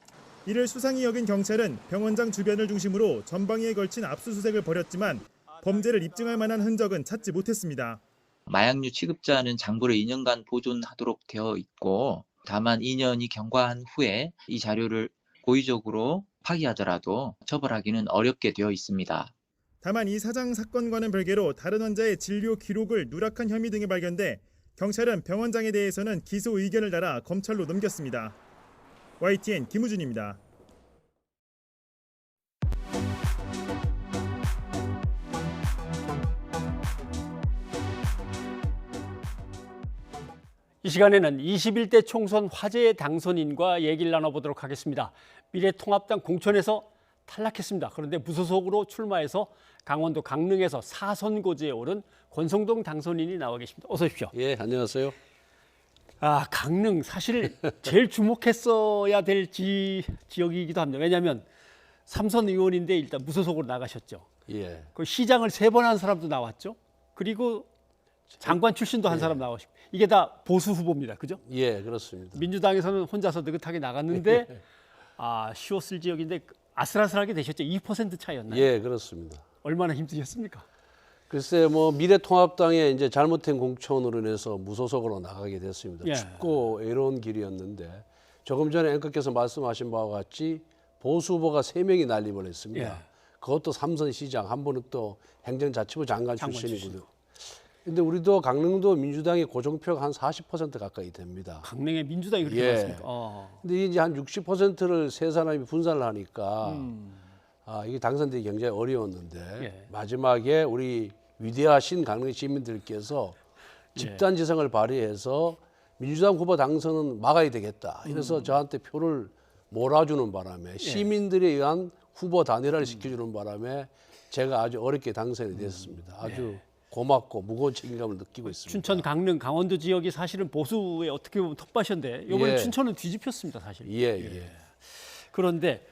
이를 수상히 여긴 경찰은 병원장 주변을 중심으로 전방위에 걸친 압수수색을 벌였지만 범죄를 입증할 만한 흔적은 찾지 못했습니다. 마약류 취급자는 장부를 2년간 보존하도록 되어 있고 다만 2년이 경과한 후에 이 자료를 고의적으로 파기하더라도 처벌하기는 어렵게 되어 있습니다. 다만 이 사장 사건과는 별개로 다른 환자의 진료 기록을 누락한 혐의 등이 발견돼 경찰은 병원장에 대해서는 기소 의견을 달아 검찰로 넘겼습니다. YTN 김우준입니다. 이 시간에는 21대 총선 화제의 당선인과 얘기를 나눠보도록 하겠습니다. 미래통합당 공천에서 탈락했습니다. 그런데 무소속으로 출마해서 강원도 강릉에서 4선고지에 오른 권성동 당선인이 나와 계십니다. 어서 오십시오. 예, 안녕하세요. 강릉 사실 제일 주목했어야 될 지역이기도 합니다. 왜냐하면 3선 의원인데 일단 무소속으로 나가셨죠. 예. 그 시장을 3번 한 사람도 나왔죠. 그리고 장관 출신도 한 사람 나오시고 이게 다 보수 후보입니다. 그죠? 예, 그렇습니다. 민주당에서는 혼자서 느긋하게 나갔는데 쉬웠을 지역인데 아슬아슬하게 되셨죠. 2% 차이였나요? 예, 그렇습니다. 얼마나 힘드셨습니까? 글쎄 미래통합당에 이제 잘못된 공천으로 인해서 무소속으로 나가게 됐습니다. 예. 춥고 외로운 길이었는데 조금 전에 앵커께서 말씀하신 바와 같이 보수 후보가 3명이 난립을 했습니다. 예. 그것도 3선 시장, 한 분은 또 행정자치부 장관 출신이거든요. 근데 우리도 강릉도 민주당의 고정표가 한 40% 가까이 됩니다. 강릉에 민주당이 그렇게 많습니까? 근데 이제 한 60%를 세 사람이 분산을 하니까 이게 당선되기 굉장히 어려웠는데 마지막에 우리 위대하신 강릉 시민들께서 집단지성을 발휘해서 민주당 후보 당선은 막아야 되겠다. 이래서 저한테 표를 몰아주는 바람에 시민들에 의한 후보 단일화를 시켜주는 바람에 제가 아주 어렵게 당선이 됐습니다. 아주 고맙고 무거운 책임감을 느끼고 있습니다. 춘천, 강릉, 강원도 지역이 사실은 보수의 어떻게 보면 텃밭인데 이번에 예. 춘천은 뒤집혔습니다, 사실. 예. 그런데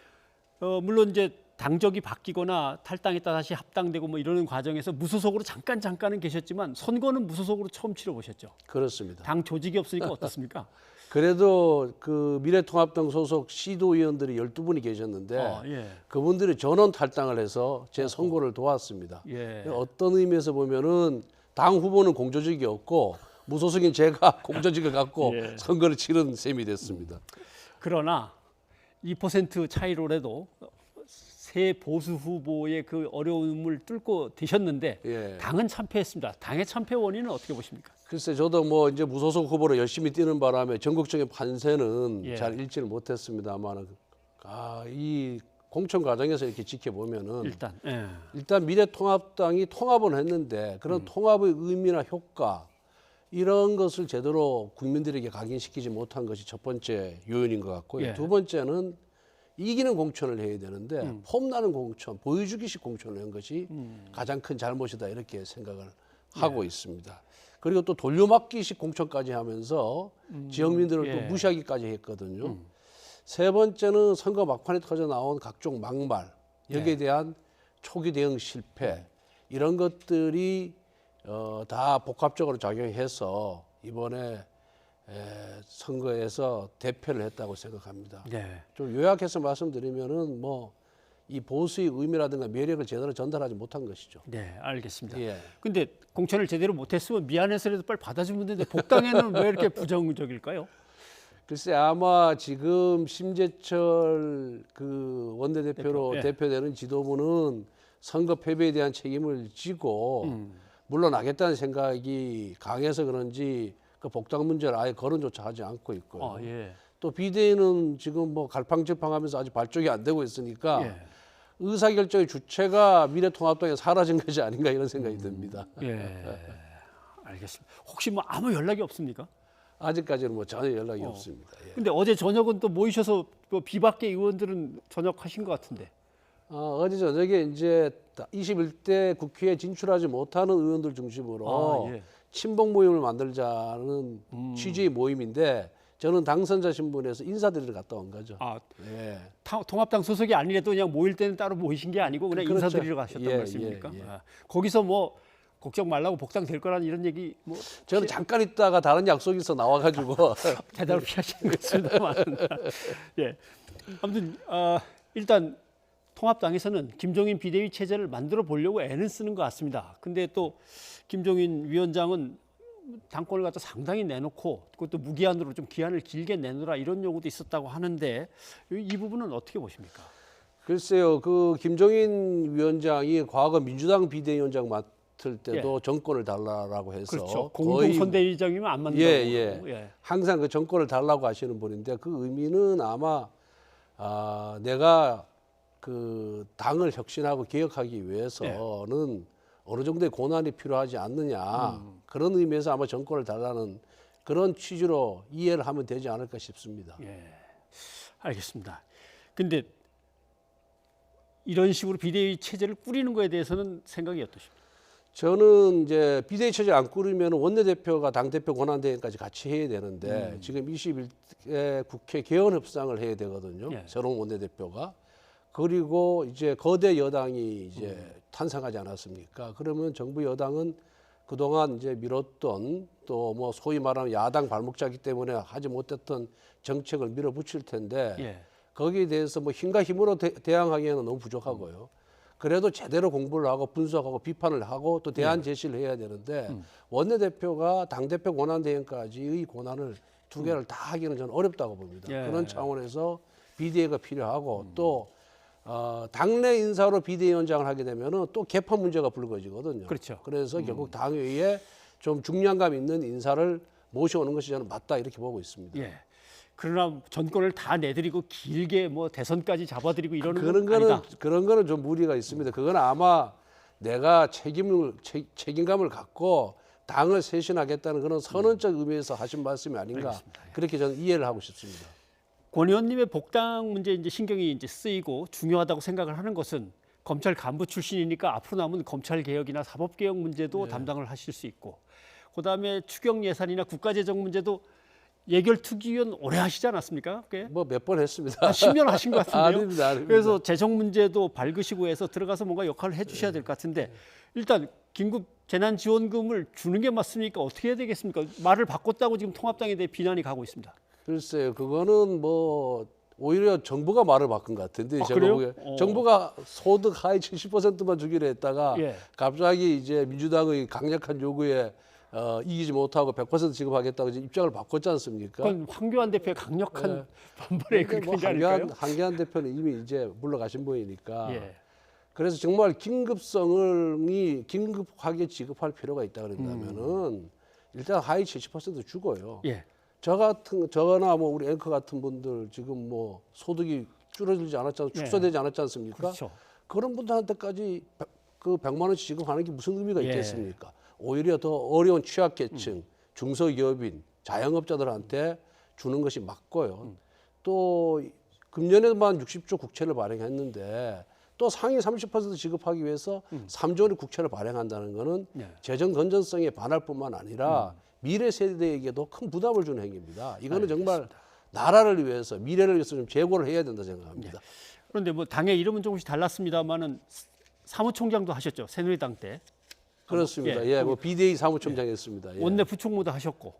물론 이제 당적이 바뀌거나 탈당했다 다시 합당되고 뭐 이러는 과정에서 무소속으로 잠깐은 계셨지만 선거는 무소속으로 처음 치러보셨죠. 그렇습니다. 당 조직이 없으니까 어떻습니까? 그래도 그 미래통합당 소속 시도의원들이 12분이 계셨는데 예. 그분들이 전원 탈당을 해서 제 선거를 도왔습니다. 예. 어떤 의미에서 보면은 당 후보는 공조직이었고 무소속인 제가 공조직을 갖고 예. 선거를 치른 셈이 됐습니다. 그러나 2% 차이로라도 새 보수 후보의 그 어려움을 뚫고 되셨는데 예. 당은 참패했습니다. 당의 참패 원인은 어떻게 보십니까? 글쎄 저도 뭐 이제 무소속 후보로 열심히 뛰는 바람에 전국적인 판세는 예. 잘 읽지를 못했습니다만 이 공천 과정에서 이렇게 지켜보면은 일단 미래통합당이 통합은 했는데 그런 통합의 의미나 효과 이런 것을 제대로 국민들에게 각인시키지 못한 것이 첫 번째 요인인 것 같고요. 예. 두 번째는 이기는 공천을 해야 되는데 폼나는 공천, 보여주기식 공천을 한 것이 가장 큰 잘못이다 이렇게 생각을 하고 있습니다. 그리고 또 돌려막기식 공천까지 하면서 지역민들을 예. 또 무시하기까지 했거든요. 세 번째는 선거 막판에 터져 나온 각종 막말, 여기에 대한 초기 대응 실패 이런 것들이 다 복합적으로 작용해서 이번에 선거에서 대패를 했다고 생각합니다. 네. 좀 요약해서 말씀드리면은 뭐 이 보수의 의미라든가 매력을 제대로 전달하지 못한 것이죠. 네, 알겠습니다. 예. 근데 공천을 제대로 못했으면 미안해서라도 빨리 받아주면 되는데 복당에는 왜 이렇게 부정적일까요? 글쎄 아마 지금 심재철 그 원내대표로 예. 대표되는 지도부는 선거 패배에 대한 책임을 지고 물러나겠다는 생각이 강해서 그런지 그 복당 문제를 아예 거론조차 하지 않고 있고요. 예. 또 비대위는 지금 뭐 갈팡질팡하면서 아직 발족이 안 되고 있으니까 예. 의사결정의 주체가 미래통합당에 사라진 것이 아닌가 이런 생각이 듭니다. 예, 알겠습니다. 혹시 뭐 아무 연락이 없습니까? 아직까지는 뭐 전혀 연락이 없습니다. 예. 근데 어제 저녁은 또 모이셔서 뭐 비박계 의원들은 저녁하신 것 같은데. 어제 저녁에 이제 21대 국회에 진출하지 못하는 의원들 중심으로 예. 친박 모임을 만들자는 취지의 모임인데 저는 당선자 신분에서 인사드리러 갔다 온 거죠. 예. 통합당 소속이 아니래도 그냥 모일 때는 따로 모이신 게 아니고 그냥 그렇죠. 인사드리러 가셨단 예, 말씀입니까? 예. 거기서 뭐 걱정 말라고 복당 될 거라는 이런 얘기 뭐 저는 잠깐 있다가 다른 약속이 있어 나와가지고 대답을 피하시는 것 같습니다만. 예. 아무튼 일단 통합당에서는 김종인 비대위 체제를 만들어 보려고 애는 쓰는 것 같습니다. 근데 또 김종인 위원장은 당권을 갖다 상당히 내놓고 그것도 무기한으로 좀 기한을 길게 내놓으라 이런 요구도 있었다고 하는데 이 부분은 어떻게 보십니까? 글쎄요, 그 김종인 위원장이 과거 민주당 비대위원장 맡을 때도 정권을 달라라고 해서 그렇죠. 공동선대위장이면 안 만든다고. 예. 항상 그 정권을 달라고 하시는 분인데 그 의미는 아마 내가 그 당을 혁신하고 개혁하기 위해서는 어느 정도의 고난이 필요하지 않느냐 그런 의미에서 아마 정권을 달라는 그런 취지로 이해를 하면 되지 않을까 싶습니다. 예, 알겠습니다. 근데 이런 식으로 비대위 체제를 꾸리는 거에 대해서는 생각이 어떠십니까? 저는 이제 비대위 체제 안 꾸리면 원내대표가 당대표 권한대행까지 같이 해야 되는데 지금 21대 국회 개헌 협상을 해야 되거든요. 새로운 원내대표가. 그리고 이제 거대 여당이 이제 탄생하지 않았습니까? 그러면 정부 여당은 그동안 이제 미뤘던 또 뭐 소위 말하는 야당 발목잡기 때문에 하지 못했던 정책을 밀어붙일 텐데 거기에 대해서 뭐 힘과 힘으로 대항하기에는 너무 부족하고요. 그래도 제대로 공부를 하고 분석하고 비판을 하고 또 대안 제시를 해야 되는데 원내대표가 당대표 권한대행까지의 권한을 두 개를 다 하기는 저는 어렵다고 봅니다. 그런 차원에서 비대위가 필요하고 또 당내 인사로 비대위원장을 하게 되면은 또 개편 문제가 불거지거든요. 그렇죠. 그래서 결국 당회에 좀 중량감 있는 인사를 모셔오는 것이 저는 맞다 이렇게 보고 있습니다. 예. 그러나 전권을 다 내드리고 길게 뭐 대선까지 잡아드리고 이러는 그런 건 아니다. 그런 거는 좀 무리가 있습니다. 그건 아마 내가 책임감을 갖고 당을 쇄신하겠다는 그런 선언적 의미에서 하신 말씀이 아닌가 알겠습니다. 그렇게 저는 이해를 하고 싶습니다. 권 의원님의 복당 문제 이제 신경이 이제 쓰이고 중요하다고 생각을 하는 것은 검찰 간부 출신이니까 앞으로 남은 검찰 개혁이나 사법 개혁 문제도 담당을 하실 수 있고, 그다음에 추경 예산이나 국가재정 문제도 예결특위위원 오래 하시지 않았습니까? 뭐 몇 번 했습니다. 한 10년 하신 것 같은데요. 아닙니다. 그래서 재정 문제도 밝으시고 해서 들어가서 뭔가 역할을 해주셔야 될 것 같은데, 일단 긴급 재난지원금을 주는 게 맞습니까? 어떻게 해야 되겠습니까? 말을 바꿨다고 지금 통합당에 대해 비난이 가고 있습니다. 글쎄요, 그거는 뭐 오히려 정부가 말을 바꾼 것 같은데, 제가 그래요? 보기에 정부가 소득 하위 70%만 주기로 했다가 갑자기 이제 민주당의 강력한 요구에 이기지 못하고 100% 지급하겠다고 이제 입장을 바꿨지 않습니까? 그건 황교안 대표의 강력한 반발에 그렇게 되지 않을까요? 황교안 대표는 이미 이제 물러가신 분이니까. 그래서 정말 긴급하게 지급할 필요가 있다 그런다면은 일단 하위 70% 주고요. 저나 뭐 우리 앵커 같은 분들 지금 뭐 소득이 줄어들지 않았지 않습니까? 축소되지 않았지 않습니까? 그렇죠. 그런 분들한테까지 그 100만 원씩 지급하는 게 무슨 의미가 있겠습니까? 오히려 더 어려운 취약계층, 중소기업인, 자영업자들한테 주는 것이 맞고요. 또 금년에만 60조 국채를 발행했는데 또 상위 30% 지급하기 위해서 3조 원의 국채를 발행한다는 것은 재정 건전성에 반할 뿐만 아니라 미래 세대에게도 큰 부담을 주는 행위입니다. 이거는 정말 나라를 위해서, 미래를 위해서 좀 재고를 해야 된다 생각합니다. 그런데 뭐 당의 이름은 조금씩 달랐습니다만은 사무총장도 하셨죠, 새누리당 때. 그렇습니다. 예, 뭐 비대위 사무총장 했습니다. 원내 부총무도 하셨고,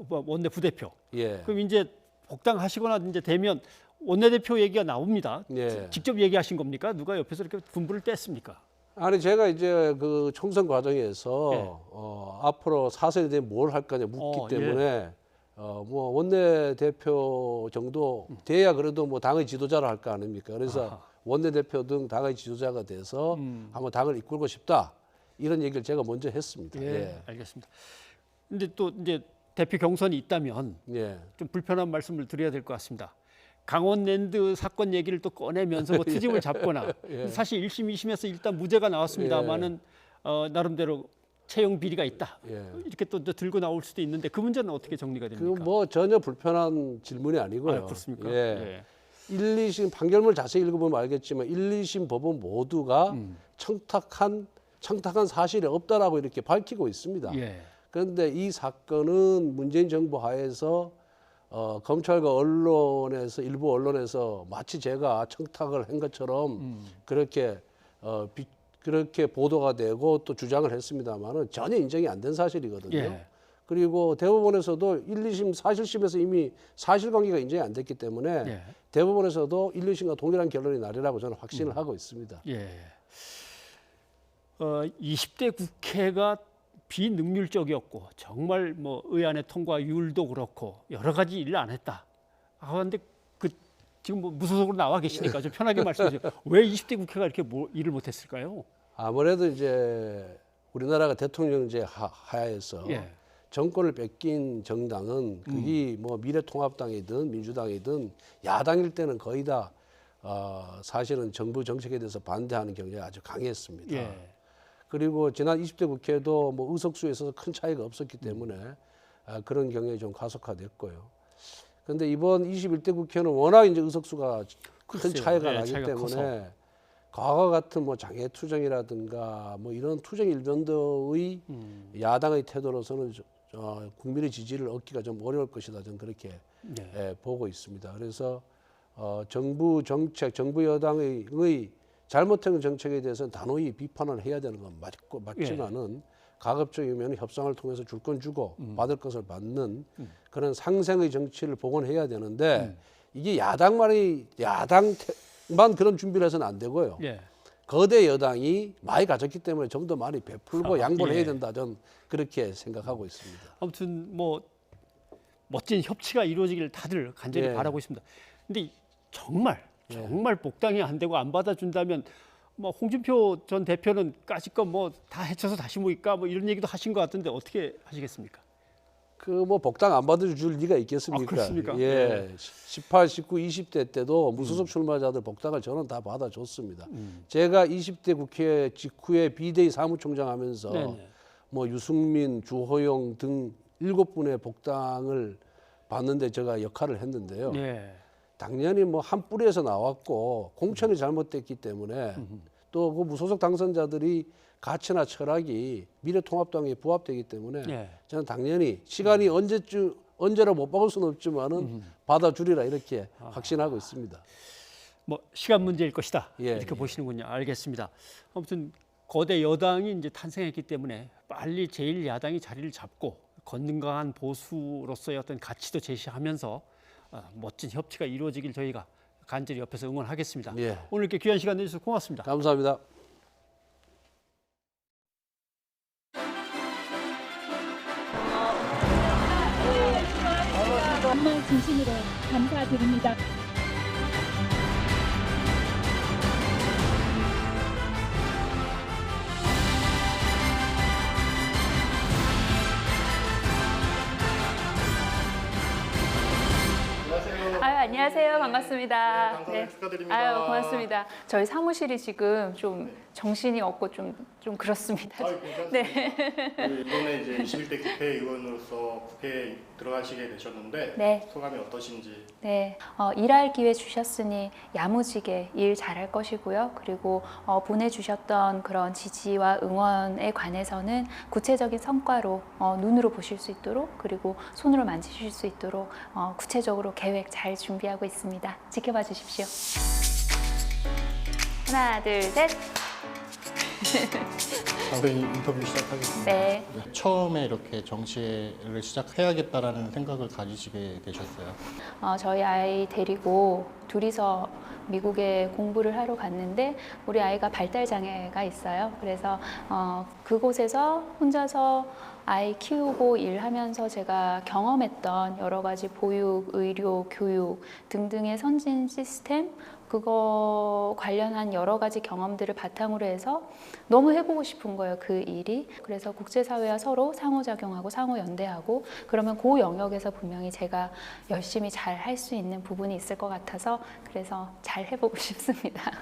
원내 부대표. 그럼 이제 복당하시거나 이제 되면 원내대표 얘기가 나옵니다. 직접 얘기하신 겁니까? 누가 옆에서 이렇게 분부를 뗐습니까? 아니, 제가 이제 그 총선 과정에서 앞으로 사선에 대해 뭘 할 거냐 묻기 때문에 뭐 원내대표 정도 돼야 그래도 뭐 당의 지도자를 할 거 아닙니까? 그래서 원내대표 등 당의 지도자가 돼서 한번 당을 이끌고 싶다. 이런 얘기를 제가 먼저 했습니다. 알겠습니다. 근데 또 이제 대표 경선이 있다면 좀 불편한 말씀을 드려야 될 것 같습니다. 강원랜드 사건 얘기를 또 꺼내면서 뭐 트집을 잡거나 사실 1심, 2심에서 일단 무죄가 나왔습니다만은 나름대로 채용 비리가 있다. 이렇게 또 들고 나올 수도 있는데 그 문제는 어떻게 정리가 됩니까? 그 뭐 전혀 불편한 질문이 아니고요. 그렇습니까? 1, 2심 판결문을 자세히 읽어보면 알겠지만 1, 2심 법원 모두가 청탁한 사실이 없다라고 이렇게 밝히고 있습니다. 그런데 이 사건은 문재인 정부 하에서 검찰과 언론에서 일부 언론에서 마치 제가 청탁을 한 것처럼 그렇게 보도가 되고 또 주장을 했습니다만은 전혀 인정이 안 된 사실이거든요. 그리고 대법원에서도 1, 2심 사실심에서 이미 사실관계가 인정이 안 됐기 때문에 대법원에서도 1, 2심과 동일한 결론이 나리라고 저는 확신을 하고 있습니다. 20대 국회가 비능률적이었고 정말 뭐 의안의 통과율도 그렇고 여러 가지 일을 안 했다. 그런데 지금 뭐 무소속으로 나와 계시니까 좀 편하게 말씀해 주세요. 왜 20대 국회가 이렇게 일을 못했을까요? 아무래도 이제 우리나라가 대통령제 하에서 정권을 뺏긴 정당은 그게 뭐 미래통합당이든 민주당이든 야당일 때는 거의 다 사실은 정부 정책에 대해서 반대하는 경향이 아주 강했습니다. 그리고 지난 20대 국회도 뭐 의석수에 있어서 큰 차이가 없었기 때문에 그런 경향이 좀 가속화됐고요. 그런데 이번 21대 국회는 워낙 이제 의석수가 큰 차이가 나기 때문에 커서. 과거 같은 뭐 장애 투쟁이라든가 뭐 이런 투쟁 일변도의 야당의 태도로서는 국민의 지지를 얻기가 좀 어려울 것이다. 저는 그렇게 보고 있습니다. 그래서 정부 정책, 정부 여당의 잘못된 정책에 대해서는 단호히 비판을 해야 되는 건 맞지만은 가급적이면 협상을 통해서 줄 건 주고 받을 것을 받는 그런 상생의 정치를 복원해야 되는데 이게 야당만 그런 준비를 해서는 안 되고요. 거대 여당이 많이 가졌기 때문에 좀 더 많이 베풀고 양보를 해야 된다. 저는 그렇게 생각하고 있습니다. 아무튼 뭐 멋진 협치가 이루어지기를 다들 간절히 바라고 있습니다. 근데 정말 복당이 안 되고 안 받아준다면 뭐 홍준표 전 대표는 까짓 거 뭐 다 해쳐서 다시 모일까 뭐 이런 얘기도 하신 것 같은데 어떻게 하시겠습니까? 그 뭐 복당 안 받아줄 리가 있겠습니까? 그렇습니까? 18, 19, 20대 때도 무소속 출마자들 복당을 저는 다 받아줬습니다. 제가 20대 국회 직후에 비대위 사무총장 하면서 뭐 유승민, 주호영 등 7분의 복당을 받는데 제가 역할을 했는데요. 당연히 뭐 한 뿌리에서 나왔고 공천이 잘못됐기 때문에 또 그 무소속 당선자들이 가치나 철학이 미래통합당에 부합되기 때문에 예. 저는 당연히 시간이 언제라 못 박을 수는 없지만은 받아주리라 이렇게 확신하고 있습니다. 뭐 시간 문제일 것이다 예, 이렇게 예. 보시는군요. 알겠습니다. 아무튼 거대 여당이 이제 탄생했기 때문에 빨리 제1야당이 자리를 잡고 건강한 보수로서의 어떤 가치도 제시하면서 멋진 협치가 이루어지길 저희가 간절히 옆에서 응원하겠습니다. 예. 오늘 이렇게 귀한 시간 내주셔서 고맙습니다. 감사합니다. 정말 진심으로 감사드립니다. 안녕하세요. 반갑습니다. 당선을 축하드립니다. 아유, 고맙습니다. 저희 사무실이 지금 좀 정신이 없고 좀 그렇습니다. 괜찮습니다. 네. 이번에 이제 21대 국회의원으로서 국회에 들어가시게 되셨는데 네. 소감이 어떠신지? 네, 일할 기회 주셨으니 야무지게 일 잘할 것이고요. 그리고 보내주셨던 그런 지지와 응원에 관해서는 구체적인 성과로 눈으로 보실 수 있도록 그리고 손으로 만지실 수 있도록 구체적으로 계획 잘 준비하고 있습니다. 지켜봐 주십시오. 하나, 둘, 셋. 당연히 인터뷰 시작하겠습니다. 네. 처음에 이렇게 정치를 시작해야겠다라는 생각을 가지시게 되셨어요? 저희 아이 데리고 둘이서 미국에 공부를 하러 갔는데 우리 아이가 발달 장애가 있어요. 그래서 그곳에서 혼자서 아이 키우고 일하면서 제가 경험했던 여러 가지 보육, 의료, 교육 등등의 선진 시스템 그거 관련한 여러 가지 경험들을 바탕으로 해서 너무 해보고 싶은 거예요, 그 일이. 그래서 국제사회와 서로 상호작용하고 상호연대하고 그러면 그 영역에서 분명히 제가 열심히 잘 할 수 있는 부분이 있을 것 같아서 그래서 잘 해보고 싶습니다.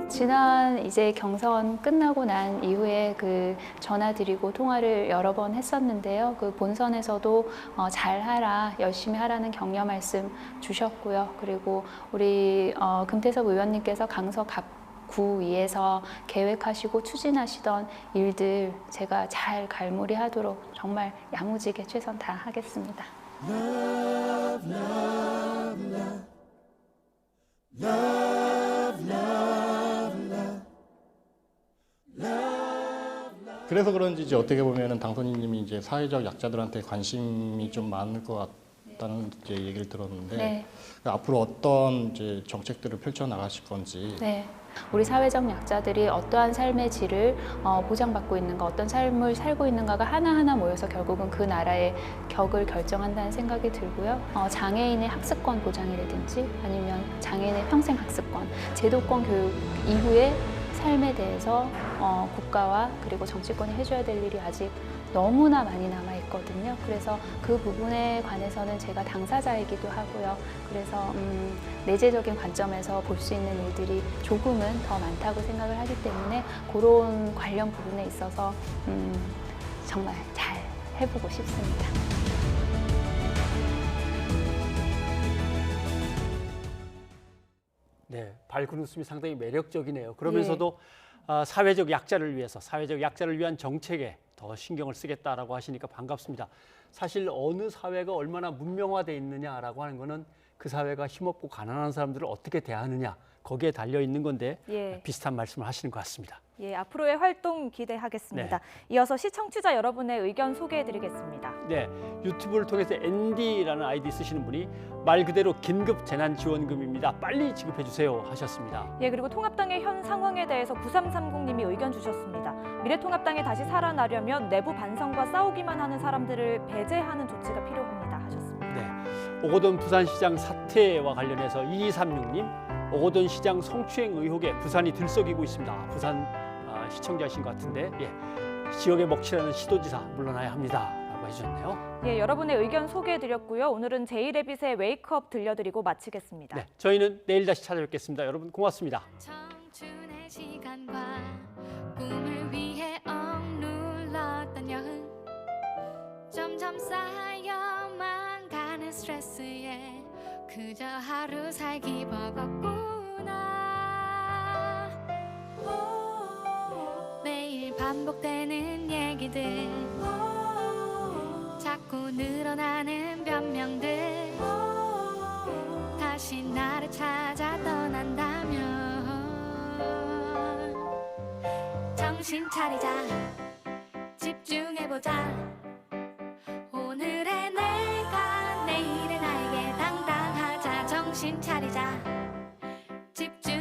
지난 이제 경선 끝나고 난 이후에 그 전화 드리고 통화를 여러 번 했었는데요. 그 본선에서도 잘하라, 열심히 하라는 격려 말씀 주셨고요. 그리고 우리 금태섭 의원님께서 강서 구위에서 계획하시고 추진하시던 일들 제가 잘 갈무리하도록 정말 야무지게 최선 다하겠습니다. Love, love, love. Love, love, love. 그래서 그런지 이제 어떻게 보면은 당선인님이 이제 사회적 약자들한테 관심이 좀 많을 것 같다는 이제 얘기를 들었는데 네. 앞으로 어떤 이제 정책들을 펼쳐 나가실 건지. 네. 우리 사회적 약자들이 어떠한 삶의 질을 보장받고 있는가, 어떤 삶을 살고 있는가가 하나하나 모여서 결국은 그 나라의 격을 결정한다는 생각이 들고요. 장애인의 학습권 보장이라든지 아니면 장애인의 평생 학습권, 제도권 교육 이후의 삶에 대해서 국가와 그리고 정치권이 해줘야 될 일이 아직 너무나 많이 남아있거든요. 그래서 그 부분에 관해서는 제가 당사자이기도 하고요. 그래서 내재적인 관점에서 볼 수 있는 일들이 조금은 더 많다고 생각을 하기 때문에 그런 관련 부분에 있어서 정말 잘 해보고 싶습니다. 네, 밝은 웃음이 상당히 매력적이네요. 그러면서도 사회적 약자를 위해서, 사회적 약자를 위한 정책에 더 신경을 쓰겠다라고 하시니까 반갑습니다. 사실 어느 사회가 얼마나 문명화되어 있느냐라고 하는 거는 그 사회가 힘없고 가난한 사람들을 어떻게 대하느냐 거기에 달려 있는 건데 비슷한 말씀을 하시는 것 같습니다. 예, 앞으로의 활동 기대하겠습니다. 네. 이어서 시청자 여러분의 의견 소개해드리겠습니다. 네, 유튜브를 통해서 ND라는 아이디 쓰시는 분이 말 그대로 긴급 재난지원금입니다. 빨리 지급해 주세요 하셨습니다. 예, 그리고 통합당의 현 상황에 대해서 9330님이 의견 주셨습니다. 미래통합당이 다시 살아나려면 내부 반성과 싸우기만 하는 사람들을 배제하는 조치가 필요합니다 하셨습니다. 네, 오거돈 부산시장 사태와 관련해서 2236님 오거돈 시장 성추행 의혹에 부산이 들썩이고 있습니다. 부산 시청자이신 것 같은데 지역에 먹칠하는 시도지사 물러나야 합니다 라고 해주셨네요. 예, 여러분의 의견 소개해드렸고요. 오늘은 제이레빗의 웨이크업 들려드리고 마치겠습니다. 네, 저희는 내일 다시 찾아뵙겠습니다. 여러분 고맙습니다. 청춘의 시간과 꿈을 위해 억눌렀던 여흥 점점 쌓여만 가는 스트레스에 그저 하루 살기 버겁구나. 매일 반복되는 얘기들, 자꾸 늘어나는 변명들, 다시 나를 찾아 떠난다면 정신 차리자, 집중해보자. 오늘의 내가 내일의 나에게 당당하자. 정신 차리자, 집중